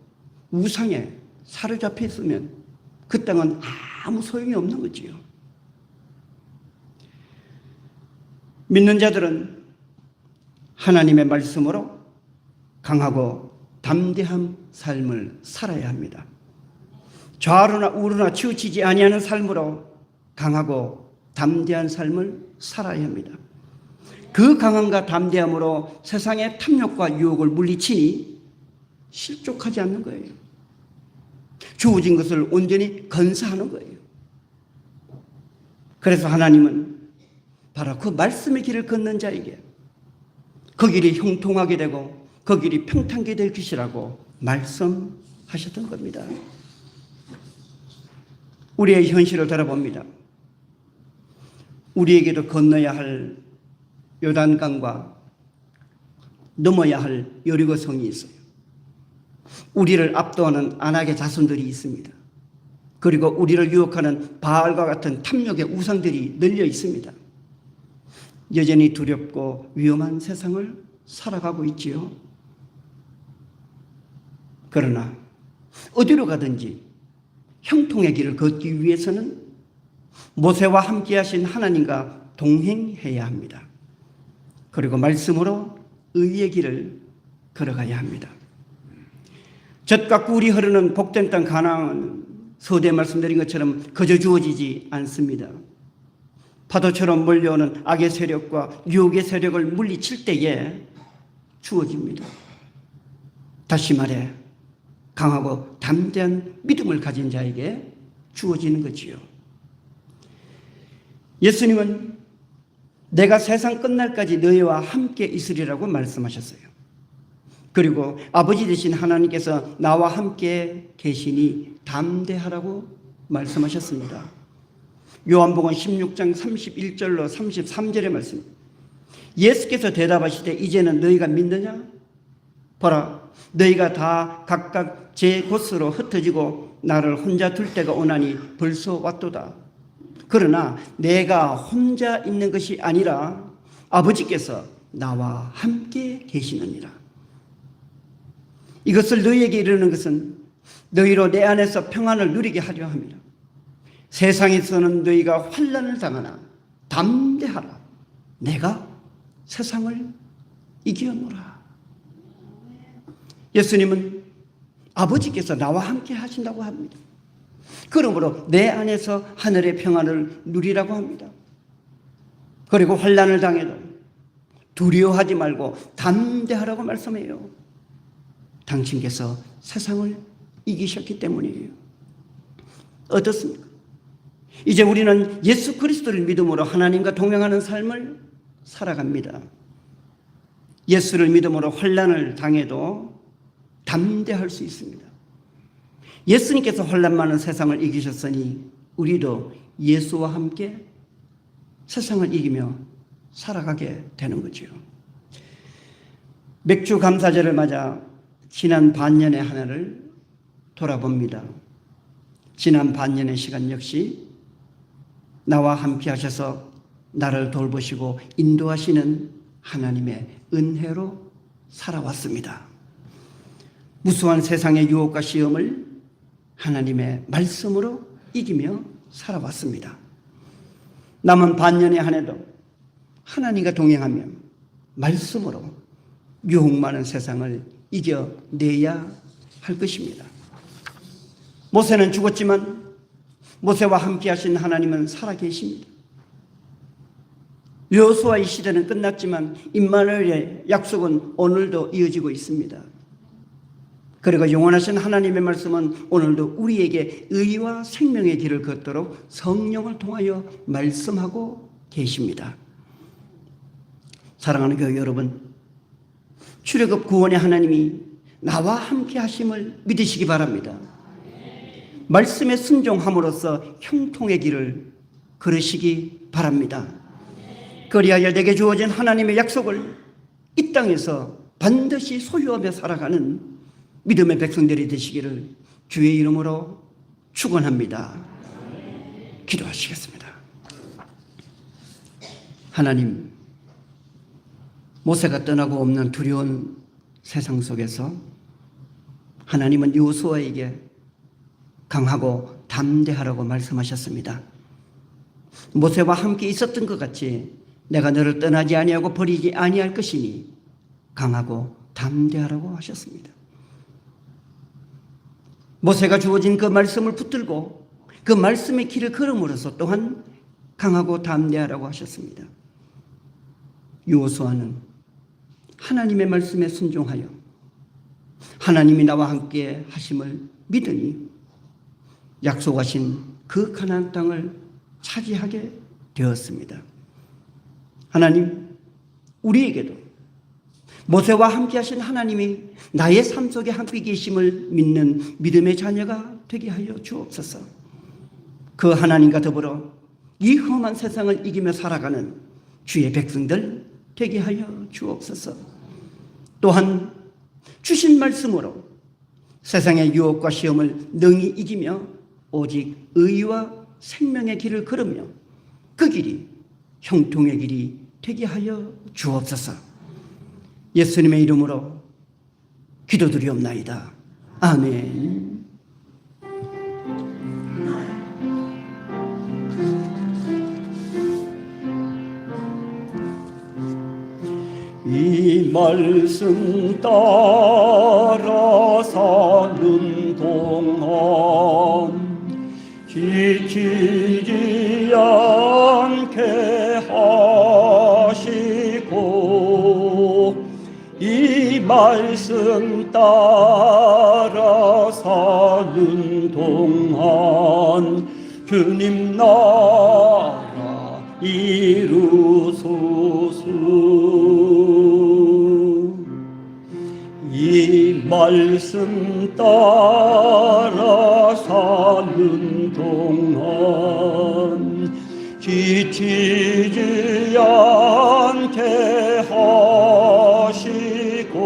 우상에 사로잡혀 있으면 그 땅은 아무 소용이 없는 거지요. 믿는 자들은 하나님의 말씀으로 강하고 담대한 삶을 살아야 합니다. 좌로나 우로나 치우치지 아니하는 삶으로 강하고 담대한 삶을 살아야 합니다. 그 강함과 담대함으로 세상의 탐욕과 유혹을 물리치니 실족하지 않는 거예요. 주어진 것을 온전히 건사하는 거예요. 그래서 하나님은 바로 그 말씀의 길을 걷는 자에게 그 길이 형통하게 되고 그 길이 평탄하게 될 것이라고 말씀하셨던 겁니다. 우리의 현실을 돌아봅니다. 우리에게도 건너야 할 요단강과 넘어야 할 여리고성이 있어요. 우리를 압도하는 안악의 자손들이 있습니다. 그리고 우리를 유혹하는 바알과 같은 탐욕의 우상들이 널려 있습니다. 여전히 두렵고 위험한 세상을 살아가고 있지요. 그러나 어디로 가든지 형통의 길을 걷기 위해서는 모세와 함께 하신 하나님과 동행해야 합니다. 그리고 말씀으로 의의 길을 걸어가야 합니다. 젖과 꿀이 흐르는 복된 땅 가나안은 서두에 말씀드린 것처럼 거저 주어지지 않습니다. 파도처럼 몰려오는 악의 세력과 유혹의 세력을 물리칠 때에 주어집니다. 다시 말해 강하고 담대한 믿음을 가진 자에게 주어지는 거지요. 예수님은 내가 세상 끝날까지 너희와 함께 있으리라고 말씀하셨어요. 그리고 아버지 되신 하나님께서 나와 함께 계시니 담대하라고 말씀하셨습니다. 요한복음 16장 31절로 33절의 말씀. 예수께서 대답하시되 이제는 너희가 믿느냐? 보라, 너희가 다 각각 제 곳으로 흩어지고 나를 혼자 둘 때가 오나니 벌써 왔도다. 그러나 내가 혼자 있는 것이 아니라 아버지께서 나와 함께 계시느니라. 이것을 너희에게 이르는 것은 너희로 내 안에서 평안을 누리게 하려 함이라. 세상에서는 너희가 환난을 당하나 담대하라. 내가 세상을 이기었노라. 예수님은 아버지께서 나와 함께 하신다고 합니다. 그러므로 내 안에서 하늘의 평안을 누리라고 합니다. 그리고 환난을 당해도 두려워하지 말고 담대하라고 말씀해요. 당신께서 세상을 이기셨기 때문이에요. 어떻습니까? 이제 우리는 예수 그리스도를 믿음으로 하나님과 동행하는 삶을 살아갑니다. 예수를 믿음으로 환난을 당해도 담대할 수 있습니다. 예수님께서 환난 많은 세상을 이기셨으니 우리도 예수와 함께 세상을 이기며 살아가게 되는 거죠. 맥주 감사절을 맞아 지난 반년의 한 해를 돌아봅니다. 지난 반년의 시간 역시 나와 함께 하셔서 나를 돌보시고 인도하시는 하나님의 은혜로 살아왔습니다. 무수한 세상의 유혹과 시험을 하나님의 말씀으로 이기며 살아왔습니다. 남은 반년의 한 해도 하나님과 동행하며 말씀으로 유혹 많은 세상을 이겨내야 할 것입니다. 모세는 죽었지만 모세와 함께 하신 하나님은 살아계십니다. 여호수아의 시대는 끝났지만 임마누엘의 약속은 오늘도 이어지고 있습니다. 그리고 영원하신 하나님의 말씀은 오늘도 우리에게 의와 생명의 길을 걷도록 성령을 통하여 말씀하고 계십니다. 사랑하는 교회 여러분, 출애굽 구원의 하나님이 나와 함께 하심을 믿으시기 바랍니다. 말씀에 순종함으로써 형통의 길을 걸으시기 바랍니다. 그리하여 내게 주어진 하나님의 약속을 이 땅에서 반드시 소유하며 살아가는 믿음의 백성들이 되시기를 주의 이름으로 축원합니다. 기도하시겠습니다. 하나님, 모세가 떠나고 없는 두려운 세상 속에서 하나님은 여호수아에게 강하고 담대하라고 말씀하셨습니다. 모세와 함께 있었던 것 같이 내가 너를 떠나지 아니하고 버리지 아니할 것이니 강하고 담대하라고 하셨습니다. 모세가 주어진 그 말씀을 붙들고 그 말씀의 길을 걸음으로써 또한 강하고 담대하라고 하셨습니다. 여호수아는 하나님의 말씀에 순종하여 하나님이 나와 함께 하심을 믿으니 약속하신 그 가나안 땅을 차지하게 되었습니다. 하나님, 우리에게도 모세와 함께 하신 하나님이 나의 삶 속에 함께 계심을 믿는 믿음의 자녀가 되게 하여 주옵소서. 그 하나님과 더불어 이 험한 세상을 이기며 살아가는 주의 백성들 되게 하여 주옵소서. 또한 주신 말씀으로 세상의 유혹과 시험을 능히 이기며 오직 의와 생명의 길을 걸으며 그 길이 형통의 길이 되게 하여 주옵소서. 예수님의 이름으로 기도드리옵나이다. 아멘. 이 말씀 따라 사는 동안 지치지 않게 하시고 이 말씀 따라 사는 동안 주님 나라 이루소서. 주소서. 이 말씀 따라 사는 동안 지치지 않게 하시고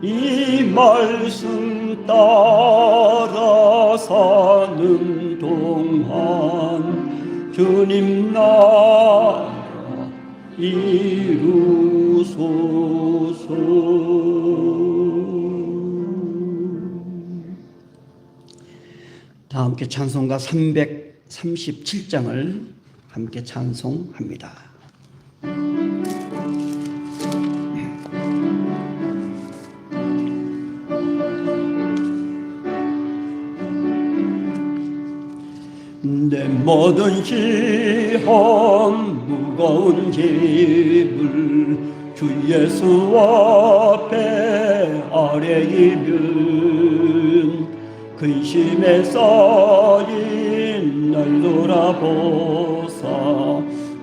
이 말씀 따라 사는 동안 주님 나라 이루소서. 다 함께 찬송가 337장을 함께 찬송합니다. 내 모든 시험 무거운 짐을 주 예수 앞에 아뢰이면 근심에 쌓인 날 돌아보사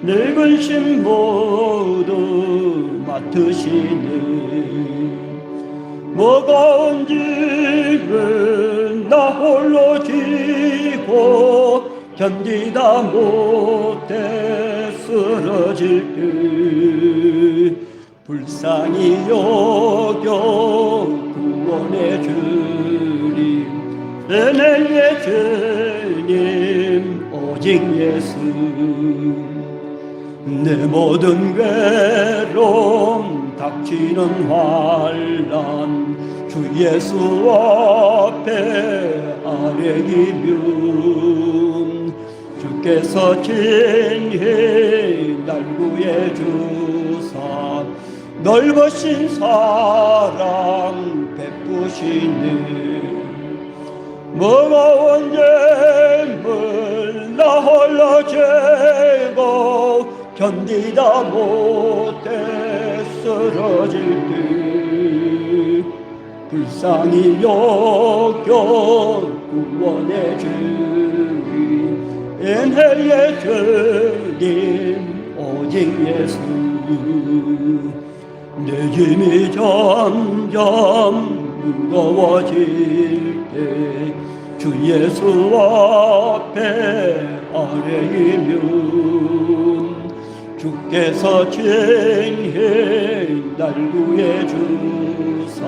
내 근심 모두 맡으시네. 무거운 짐을 나 홀로 지고 견디다 못해 쓰러질 때 불쌍히 여겨 구원해 주리. 은혜의 주님 오직 예수. 내 모든 괴로움 닥치는 환난 주 예수 앞에 아뢰이면 주께서 친히 날 구해 주사 넓으신 사랑 베푸시네. 무거운 짐을 나 홀로 지고 견디다 못해 쓰러질 때 불쌍히 여겨 구원해 주리. 은혜의 주님 오직 예수. 내 짐이 점점 무거워질 때 주 예수 앞에 아뢰이면 주께서 친히 날 구해 주사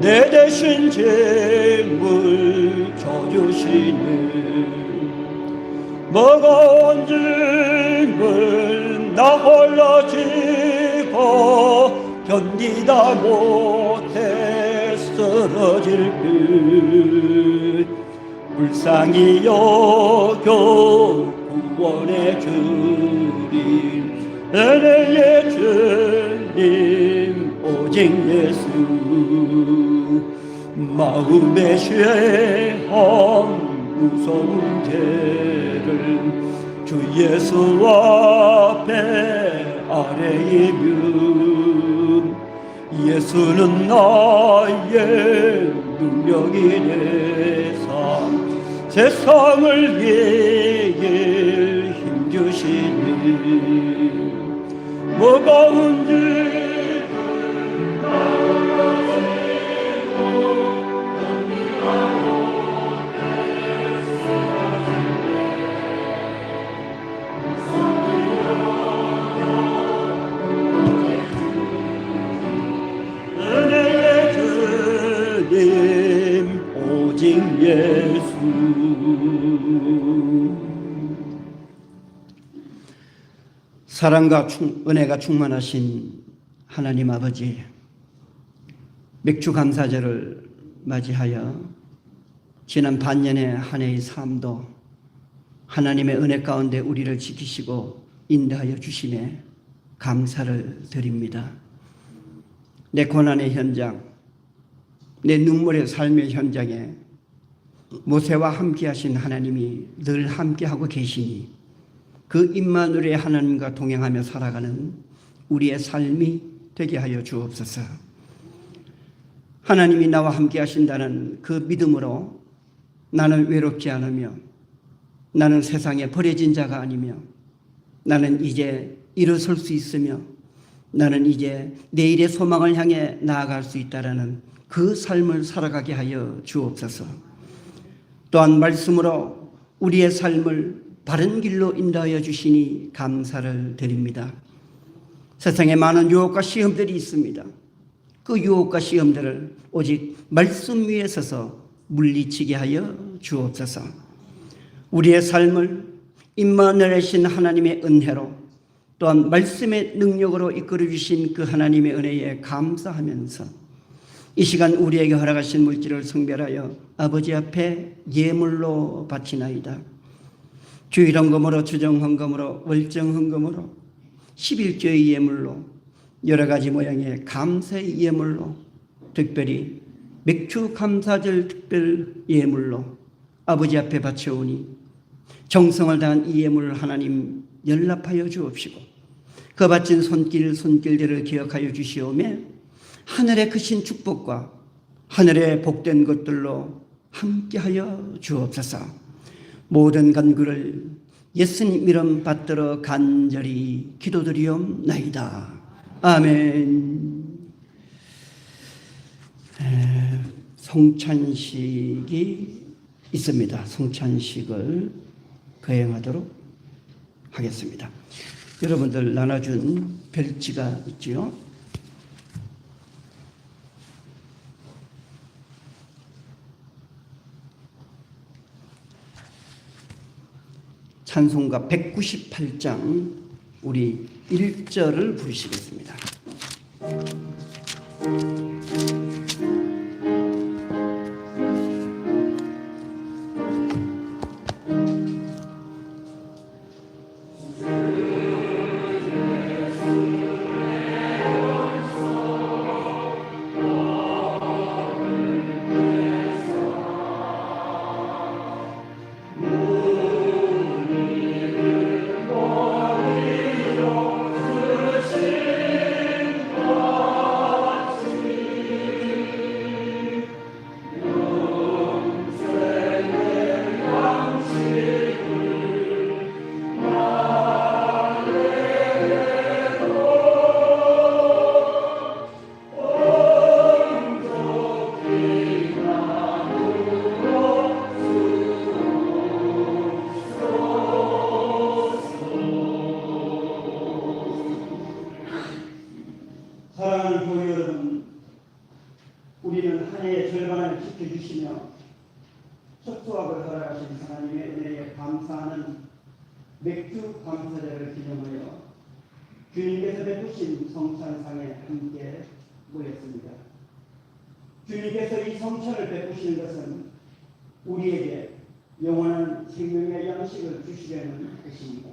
내 대신 짐을 져주시네. 무거운 짐을 나 홀로 지고 견디다 못해 쓰러질 때 불쌍히 여겨 구원해 주리. 은혜의 주님 오직 예수. 마음의 쇠한 무서운 죄를 주 예수 앞에 아뢰이면 예수는 나의 능력이 되사 세상을 이길 힘주시니. 무거운 짐을 은혜의 주님 오직 예수. 사랑과 은혜가 충만하신 하나님 아버지, 맥주 감사절을 맞이하여 지난 반년의 한 해의 삶도 하나님의 은혜 가운데 우리를 지키시고 인도하여 주심에 감사를 드립니다. 내 고난의 현장, 내 눈물의 삶의 현장에 모세와 함께 하신 하나님이 늘 함께하고 계시니 그 임마누엘의 하나님과 동행하며 살아가는 우리의 삶이 되게 하여 주옵소서. 하나님이 나와 함께 하신다는 그 믿음으로 나는 외롭지 않으며 나는 세상에 버려진 자가 아니며 나는 이제 일어설 수 있으며 나는 이제 내일의 소망을 향해 나아갈 수 있다라는 그 삶을 살아가게 하여 주옵소서. 또한 말씀으로 우리의 삶을 바른 길로 인도하여 주시니 감사를 드립니다. 세상에 많은 유혹과 시험들이 있습니다. 그 유혹과 시험들을 오직 말씀 위에 서서 물리치게 하여 주옵소서. 우리의 삶을 임마누엘이신 하나님의 은혜로 또한 말씀의 능력으로 이끌어 주신 그 하나님의 은혜에 감사하면서 이 시간 우리에게 허락하신 물질을 성별하여 아버지 앞에 예물로 바치나이다. 주일 헌금으로, 주정 헌금으로, 월정 헌금으로, 11조의 예물로, 여러 가지 모양의 감사의 예물로, 특별히 맥주 감사절 특별 예물로 아버지 앞에 바쳐오니 정성을 다한 이 예물을 하나님 연락하여 주옵시고 그 바친 손길들을 기억하여 주시오며 하늘의 크신 축복과 하늘의 복된 것들로 함께하여 주옵소서. 모든 간구를 예수님 이름 받들어 간절히 기도드리옵나이다. 아멘. 성찬식이 있습니다. 성찬식을 거행하도록 하겠습니다. 여러분들 나눠준 별지가 있지요. 찬송가 198장 우리 1절을 부르시겠습니다. 사랑하는 교회 여러분, 우리는 한 해의 절반을 지켜주시며 첫 수확을 허락하신 하나님의 은혜에 감사하는 맥주 감사절을 기념하여 주님께서 베푸신 성찬상에 함께 모였습니다. 주님께서 이 성찬을 베푸시는 것은 우리에게 영원한 생명의 양식을 주시려는 것입니다.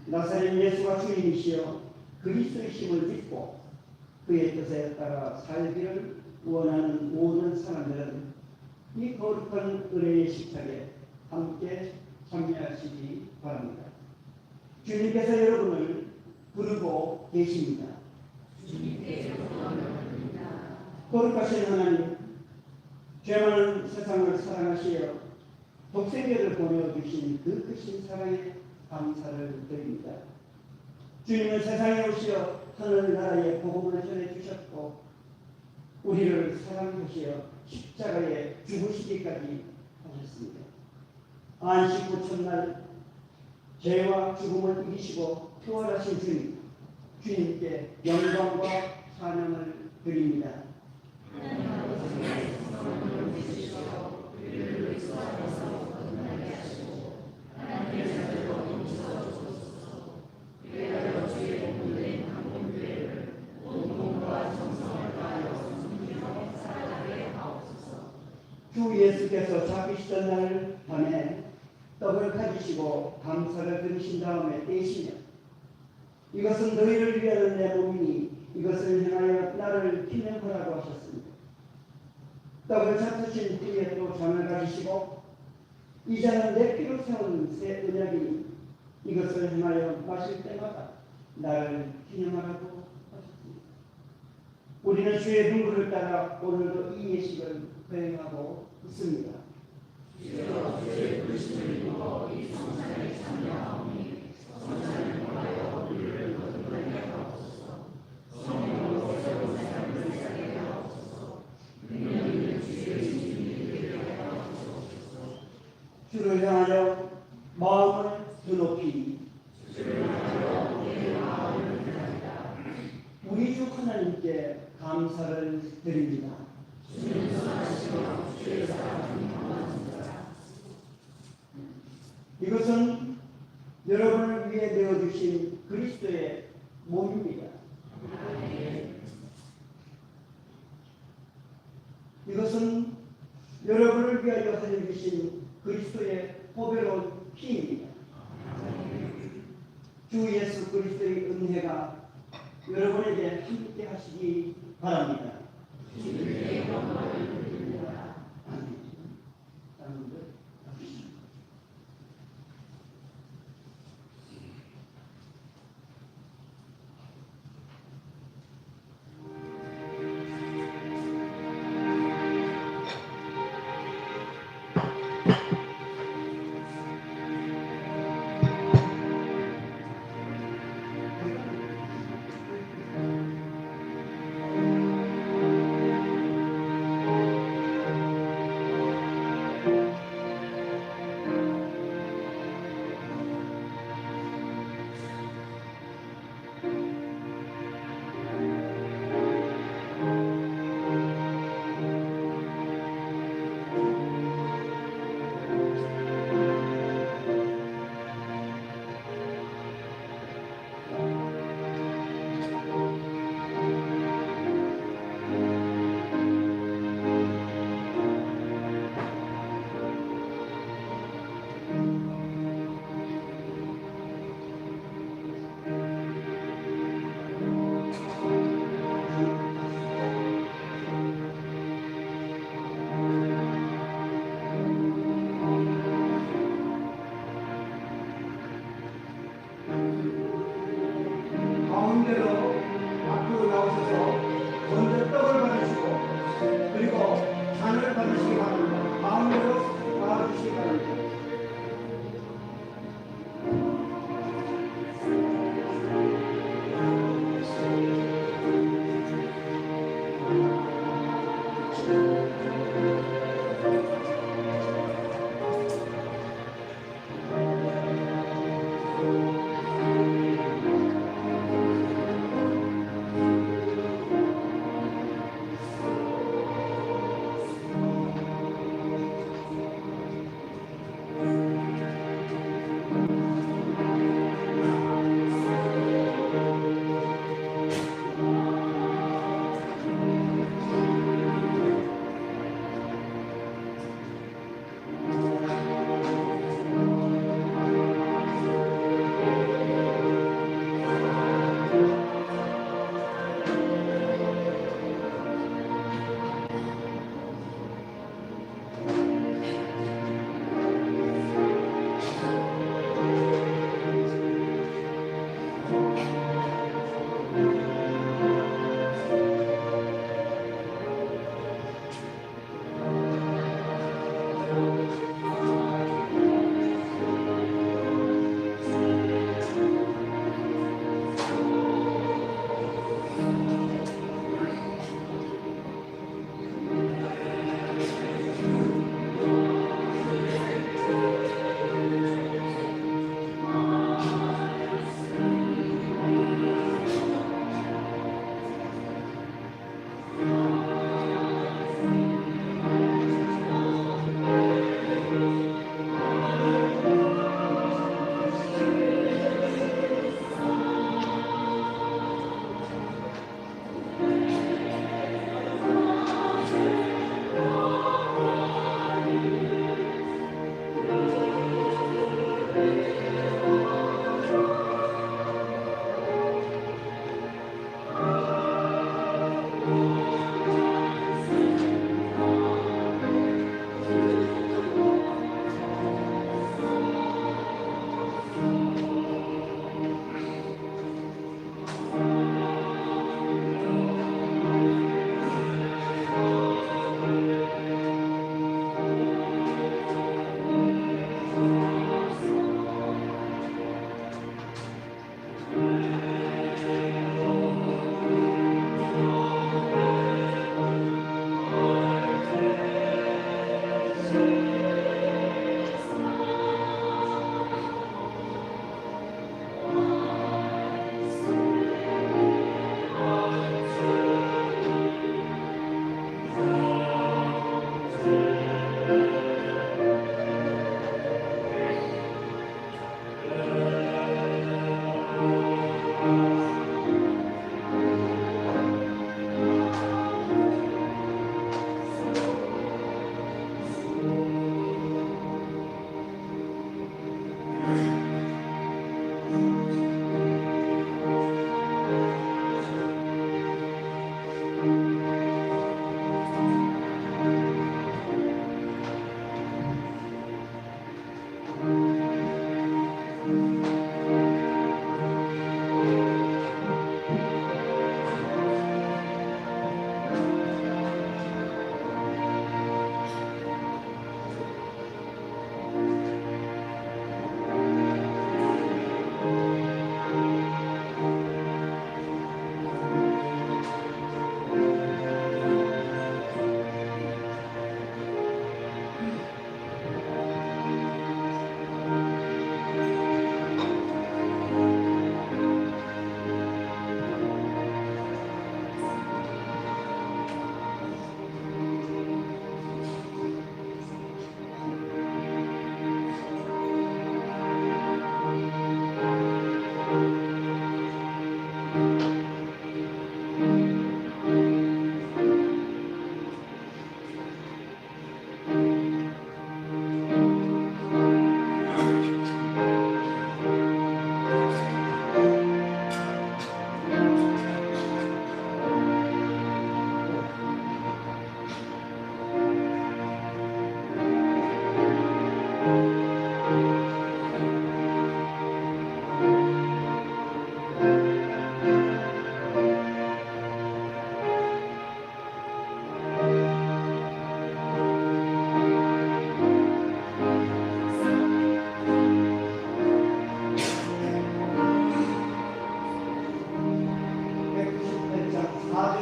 나사렛 예수가 주님이시여 그리스도이심을 믿고 그의 뜻에 따라 살기를 원하는 모든 사람들은 이 거룩한 은혜의 식탁에 함께 참여하시기 바랍니다. 주님께서 여러분을 부르고 계십니다. 거룩하신 하나님, 죄 많은 세상을 사랑하시어 독생자를 보내주신 그 크신 사랑에 감사를 드립니다. 주님은 세상에 오시어 하늘나라의 복음을 전해주셨고 우리를 사랑하시어 십자가에 죽으시기까지 하셨습니다. 안식 후 첫날 죄와 죽음을 이기시고 부활하신 주님, 주님께 영광과 찬양을 드립니다. 주 예수께서 잡히시던 날 밤에 떡을 가지시고 감사를 드리신 다음에 떼시며 이것은 너희를 위하는 내 몸이니 이것을 행하여 나를 기념하라고 하셨습니다. 떡을 잡수신 후에 또 잔을 가지시고 이 잔은 내 피로 세운 새 언약이니 이것을 행하여 마실 때마다 나를 기념하라고 하셨습니다. 우리는 주의 눈물을 따라 오늘도 이 예식을 거행하고 있습니다. 주의 부르심을 입어 이 성찬에 참여하오니 주를 향하여 마음을 드높이 우리 주 하나님께 감사를 드립니다. 이것은 여러분을 위해 내어주신 그리스도의 몸입니다. 이것은 여러분을 위하여 흘려주신 그리스도의 보배로운 피입니다. 주 예수 그리스도의 은혜가 여러분에게 함께 하시기 바랍니다. 가운데로 앞으로 나오셔서 먼저 떡을 받으시고 그리고 잔을 받으시기 바랍니다. 가운데로 나와주시기 바랍니다.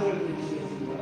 찬송을 드리시겠습니다.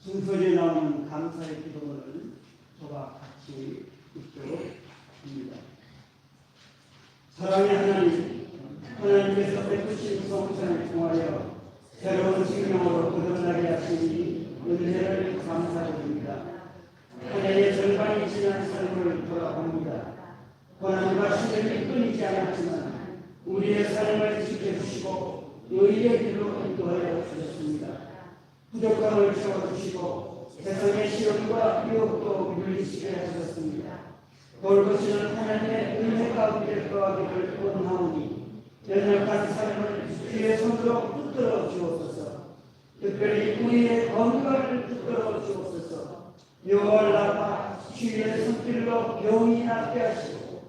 순서에 나오는 감사의 기도를 저와 같이 읽도록 합니다. 사랑의 하나님, 하나님께서 베푸신 성찬을 통하여 새로운 생명으로 거듭나게 하시니 은혜를 감사드립니다. 한 해의 절반이 지난 삶을 돌아봅니다. 고난과 시련이 끊이지 않았지만 우리의 삶을 지켜주시고 의의 길로 인도하여 주셨습니다. 부족함을 채워주시고 세상의 시험과 유혹도 물리치게 하셨습니다. 돌보시는 하나님의 은혜 가운데 거하기를 원하오니 연약한 삶을 주의 손으로 붙들어 주옵소서. 특별히 우리의 건강을 붙들어 주옵소서. 묘월 나파 주의 손길로 병이 낫게 하시고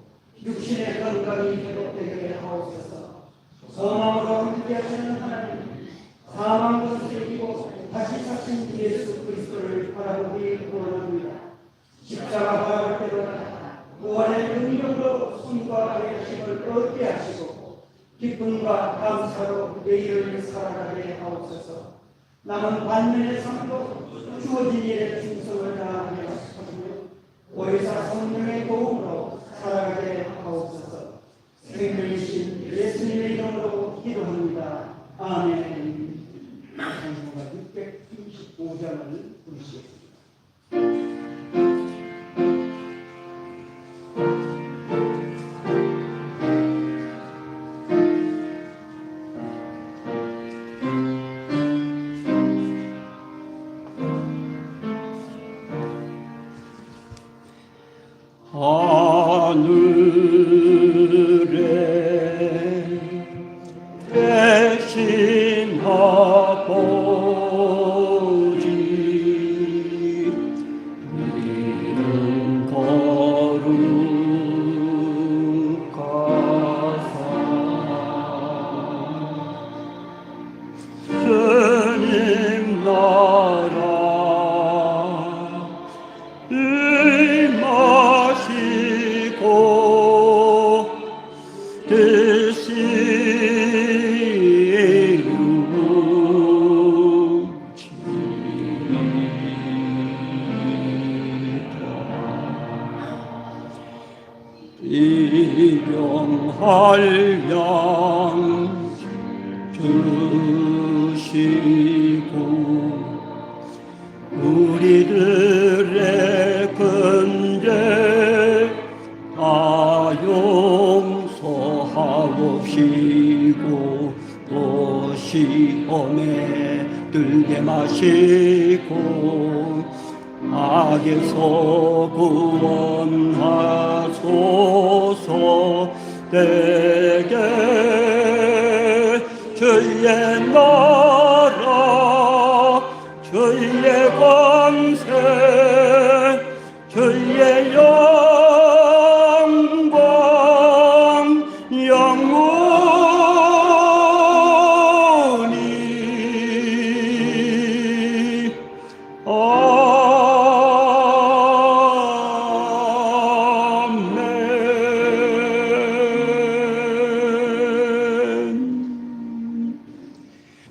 육신의 건강이 회복되게 하옵소서. 소망으로 함께하시는 하나님, 사망도 이기고 다시 사신 예수 그리스도를 바라보기 원합니다. 십자가 바라볼 때마다 구원의 능력으로 손과 발의 힘을 얻게 하시고 기쁨과 감사로 내일을 살아가게 하옵소서. 남은 반면의 삶도 주어진 일에 충성을 다하며 오히사 성령의 도움으로 살아가게 하옵소서. 생명이신 예수님의 이름으로 기도합니다. 아멘. 찬송가 635장을 부르시겠습니다. 하늘에 계신 아버지 이름 거룩하사 주님 나라 임하시고 일용할 양 주시고 우리들의 근죄 다 용서하옵시고 또 시험에 들게 마시고 악에서 구원하소서. 내게 주의 나라 주의 권세 주의 영광 영원히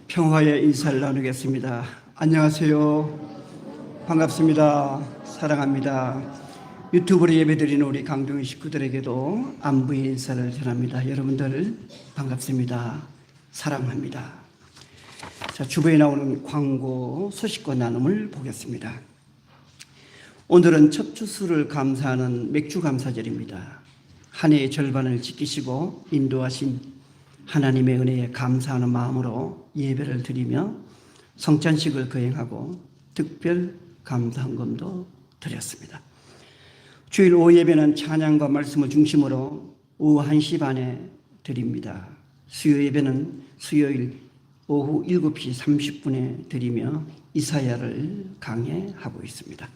평화의 인사를 나누겠습니다. 안녕하세요. 반갑습니다. 사랑합니다. 유튜브로 예배드리는 우리 강동희 식구들에게도 안부의 인사를 전합니다. 여러분들 반갑습니다. 사랑합니다. 자, 주부에 나오는 광고 소식과 나눔을 보겠습니다. 오늘은 첫 주수를 감사하는 맥주 감사절입니다. 한 해의 절반을 지키시고 인도하신 하나님의 은혜에 감사하는 마음으로 예배를 드리며 성찬식을 거행하고 특별 감사헌금도 드렸습니다. 주일 오후 예배는 찬양과 말씀을 중심으로 오후 1시 반에 드립니다. 수요 예배는 수요일 오후 7시 30분에 드리며 이사야를 강해하고 있습니다.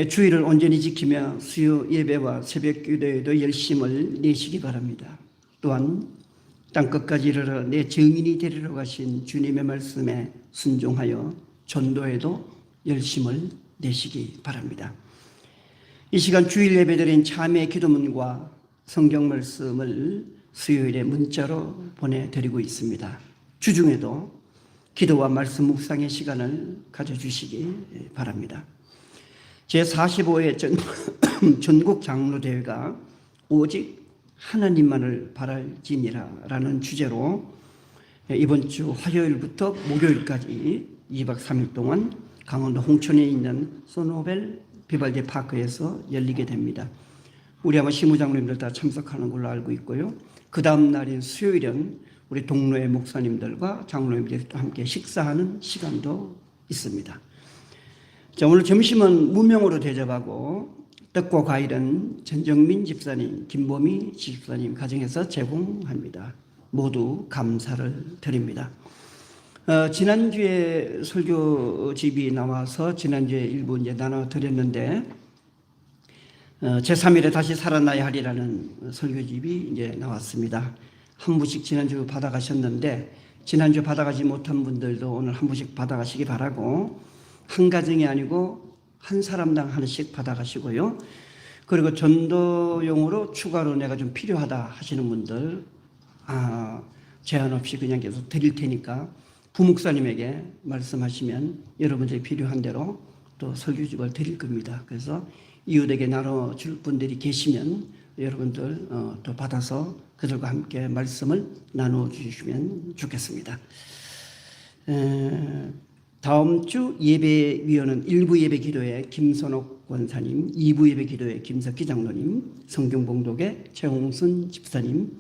주일을 온전히 지키며 수요 예배와 새벽 기도에도 열심을 내시기 바랍니다. 또한 땅끝까지 이르러 내 증인이 되리러 가신 주님의 말씀에 순종하여 전도에도 열심을 내시기 바랍니다. 이 시간 주일 예배드린 참회 기도문과 성경 말씀을 수요일에 문자로 보내드리고 있습니다. 주중에도 기도와 말씀 묵상의 시간을 가져주시기 바랍니다. 제45회 전국 장로대회가 오직 하나님만을 바랄지니라라는 주제로 이번 주 화요일부터 목요일까지 2박 3일 동안 강원도 홍천에 있는 소노벨 비발디 파크에서 열리게 됩니다. 우리 아마 시무장로님들 다 참석하는 걸로 알고 있고요. 그 다음 날인 수요일은 우리 동로의 목사님들과 장로님들이 함께 식사하는 시간도 있습니다. 자, 오늘 점심은 무명으로 대접하고 떡과 과일은 전정민 집사님, 김보미 집사님 가정에서 제공합니다. 모두 감사를 드립니다. 지난주에 설교집이 나와서 지난주에 일부 이제 나눠드렸는데 제3일에 다시 살아나야 하리라는 설교집이 이제 나왔습니다. 한 부씩 지난주 받아가셨는데 지난주 받아가지 못한 분들도 오늘 한 부씩 받아가시기 바라고 한 가정이 아니고 한 사람당 하나씩 받아가시고요. 그리고 전도용으로 추가로 내가 좀 필요하다 하시는 분들 제한 없이 그냥 계속 드릴 테니까 부목사님에게 말씀하시면 여러분들이 필요한 대로 또 설교집을 드릴 겁니다. 그래서 이웃에게 나눠줄 분들이 계시면 여러분들 또 받아서 그들과 함께 말씀을 나누어 주시면 좋겠습니다. 다음 주 예배위원은 1부 예배 기도회 김선옥 권사님, 2부 예배 기도회 김석기 장로님, 성경봉독의 최홍순 집사님,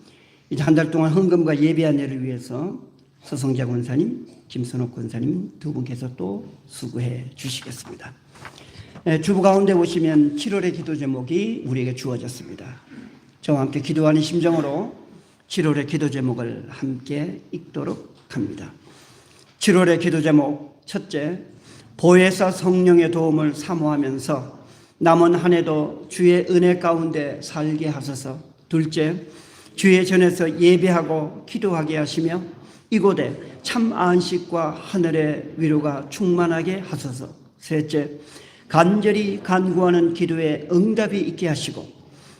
이제 한 달 동안 헌금과 예배 안내를 위해서 서성자 권사님, 김선옥 권사님 두 분께서 또 수고해 주시겠습니다. 주부 가운데 보시면 7월의 기도 제목이 우리에게 주어졌습니다. 저와 함께 기도하는 심정으로 7월의 기도 제목을 함께 읽도록 합니다. 7월의 기도 제목 첫째, 보혜사 성령의 도움을 사모하면서 남은 한 해도 주의 은혜 가운데 살게 하소서. 둘째, 주의 전에서 예배하고 기도하게 하시며 이곳에 참 안식과 하늘의 위로가 충만하게 하소서. 셋째, 간절히 간구하는 기도에 응답이 있게 하시고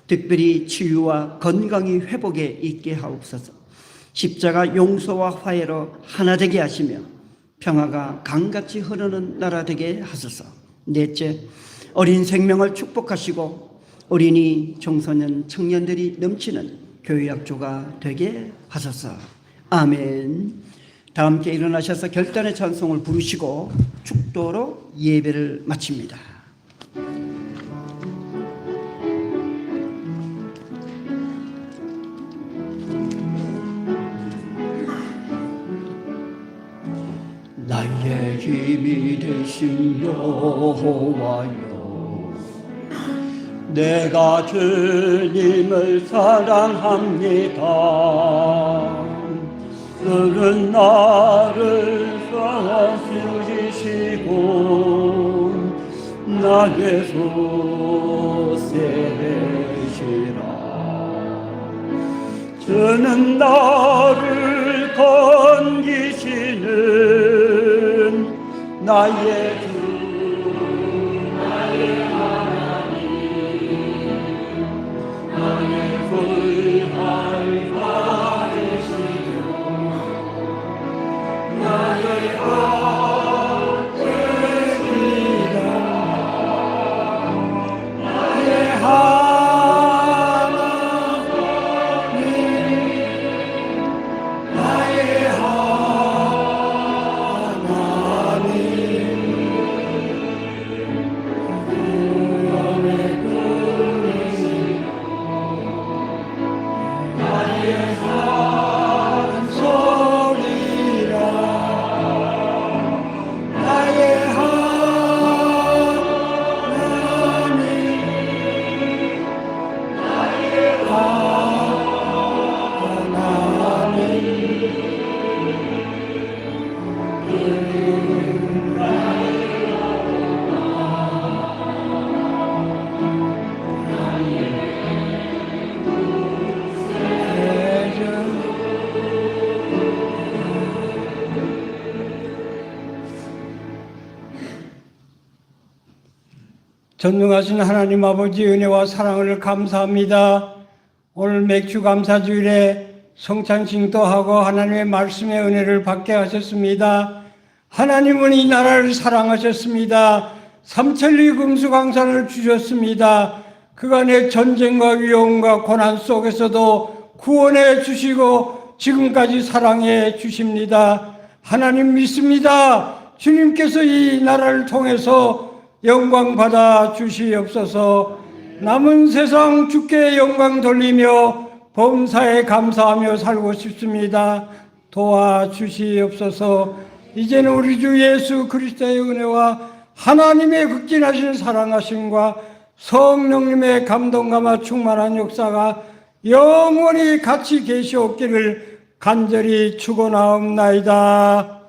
특별히 치유와 건강이 회복에 있게 하옵소서. 십자가 용서와 화해로 하나 되게 하시며 평화가 강같이 흐르는 나라 되게 하소서. 넷째, 어린 생명을 축복하시고 어린이, 청소년, 청년들이 넘치는 교회학조가 되게 하소서. 아멘. 다 함께 일어나셔서 결단의 찬송을 부르시고 축도로 예배를 마칩니다. 나의 힘이 되신 여호와여, 내가 주님을 사랑합니다. 그는 나를 사랑하시고 나의 소생이시라. 저는 나를 건기시는 나의 주, 나의 하나님, 나의 불할 바르시며 나의 아들이라. 나의 한 소리라 나의 전능하신 하나님 아버지 은혜와 사랑을 감사합니다. 오늘 맥주 감사주일에 성찬식도 하고 하나님의 말씀의 은혜를 받게 하셨습니다. 하나님은 이 나라를 사랑하셨습니다. 삼천리 금수강산을 주셨습니다. 그간의 전쟁과 위험과 고난 속에서도 구원해 주시고 지금까지 사랑해 주십니다. 하나님 믿습니다. 주님께서 이 나라를 통해서 영광 받아 주시옵소서. 남은 세상 주께 영광 돌리며 범사에 감사하며 살고 싶습니다. 도와주시옵소서. 이제는 우리 주 예수 그리스도의 은혜와 하나님의 극진하신 사랑하심과 성령님의 감동감화 충만한 역사가 영원히 같이 계시옵기를 간절히 축원하옵나이다.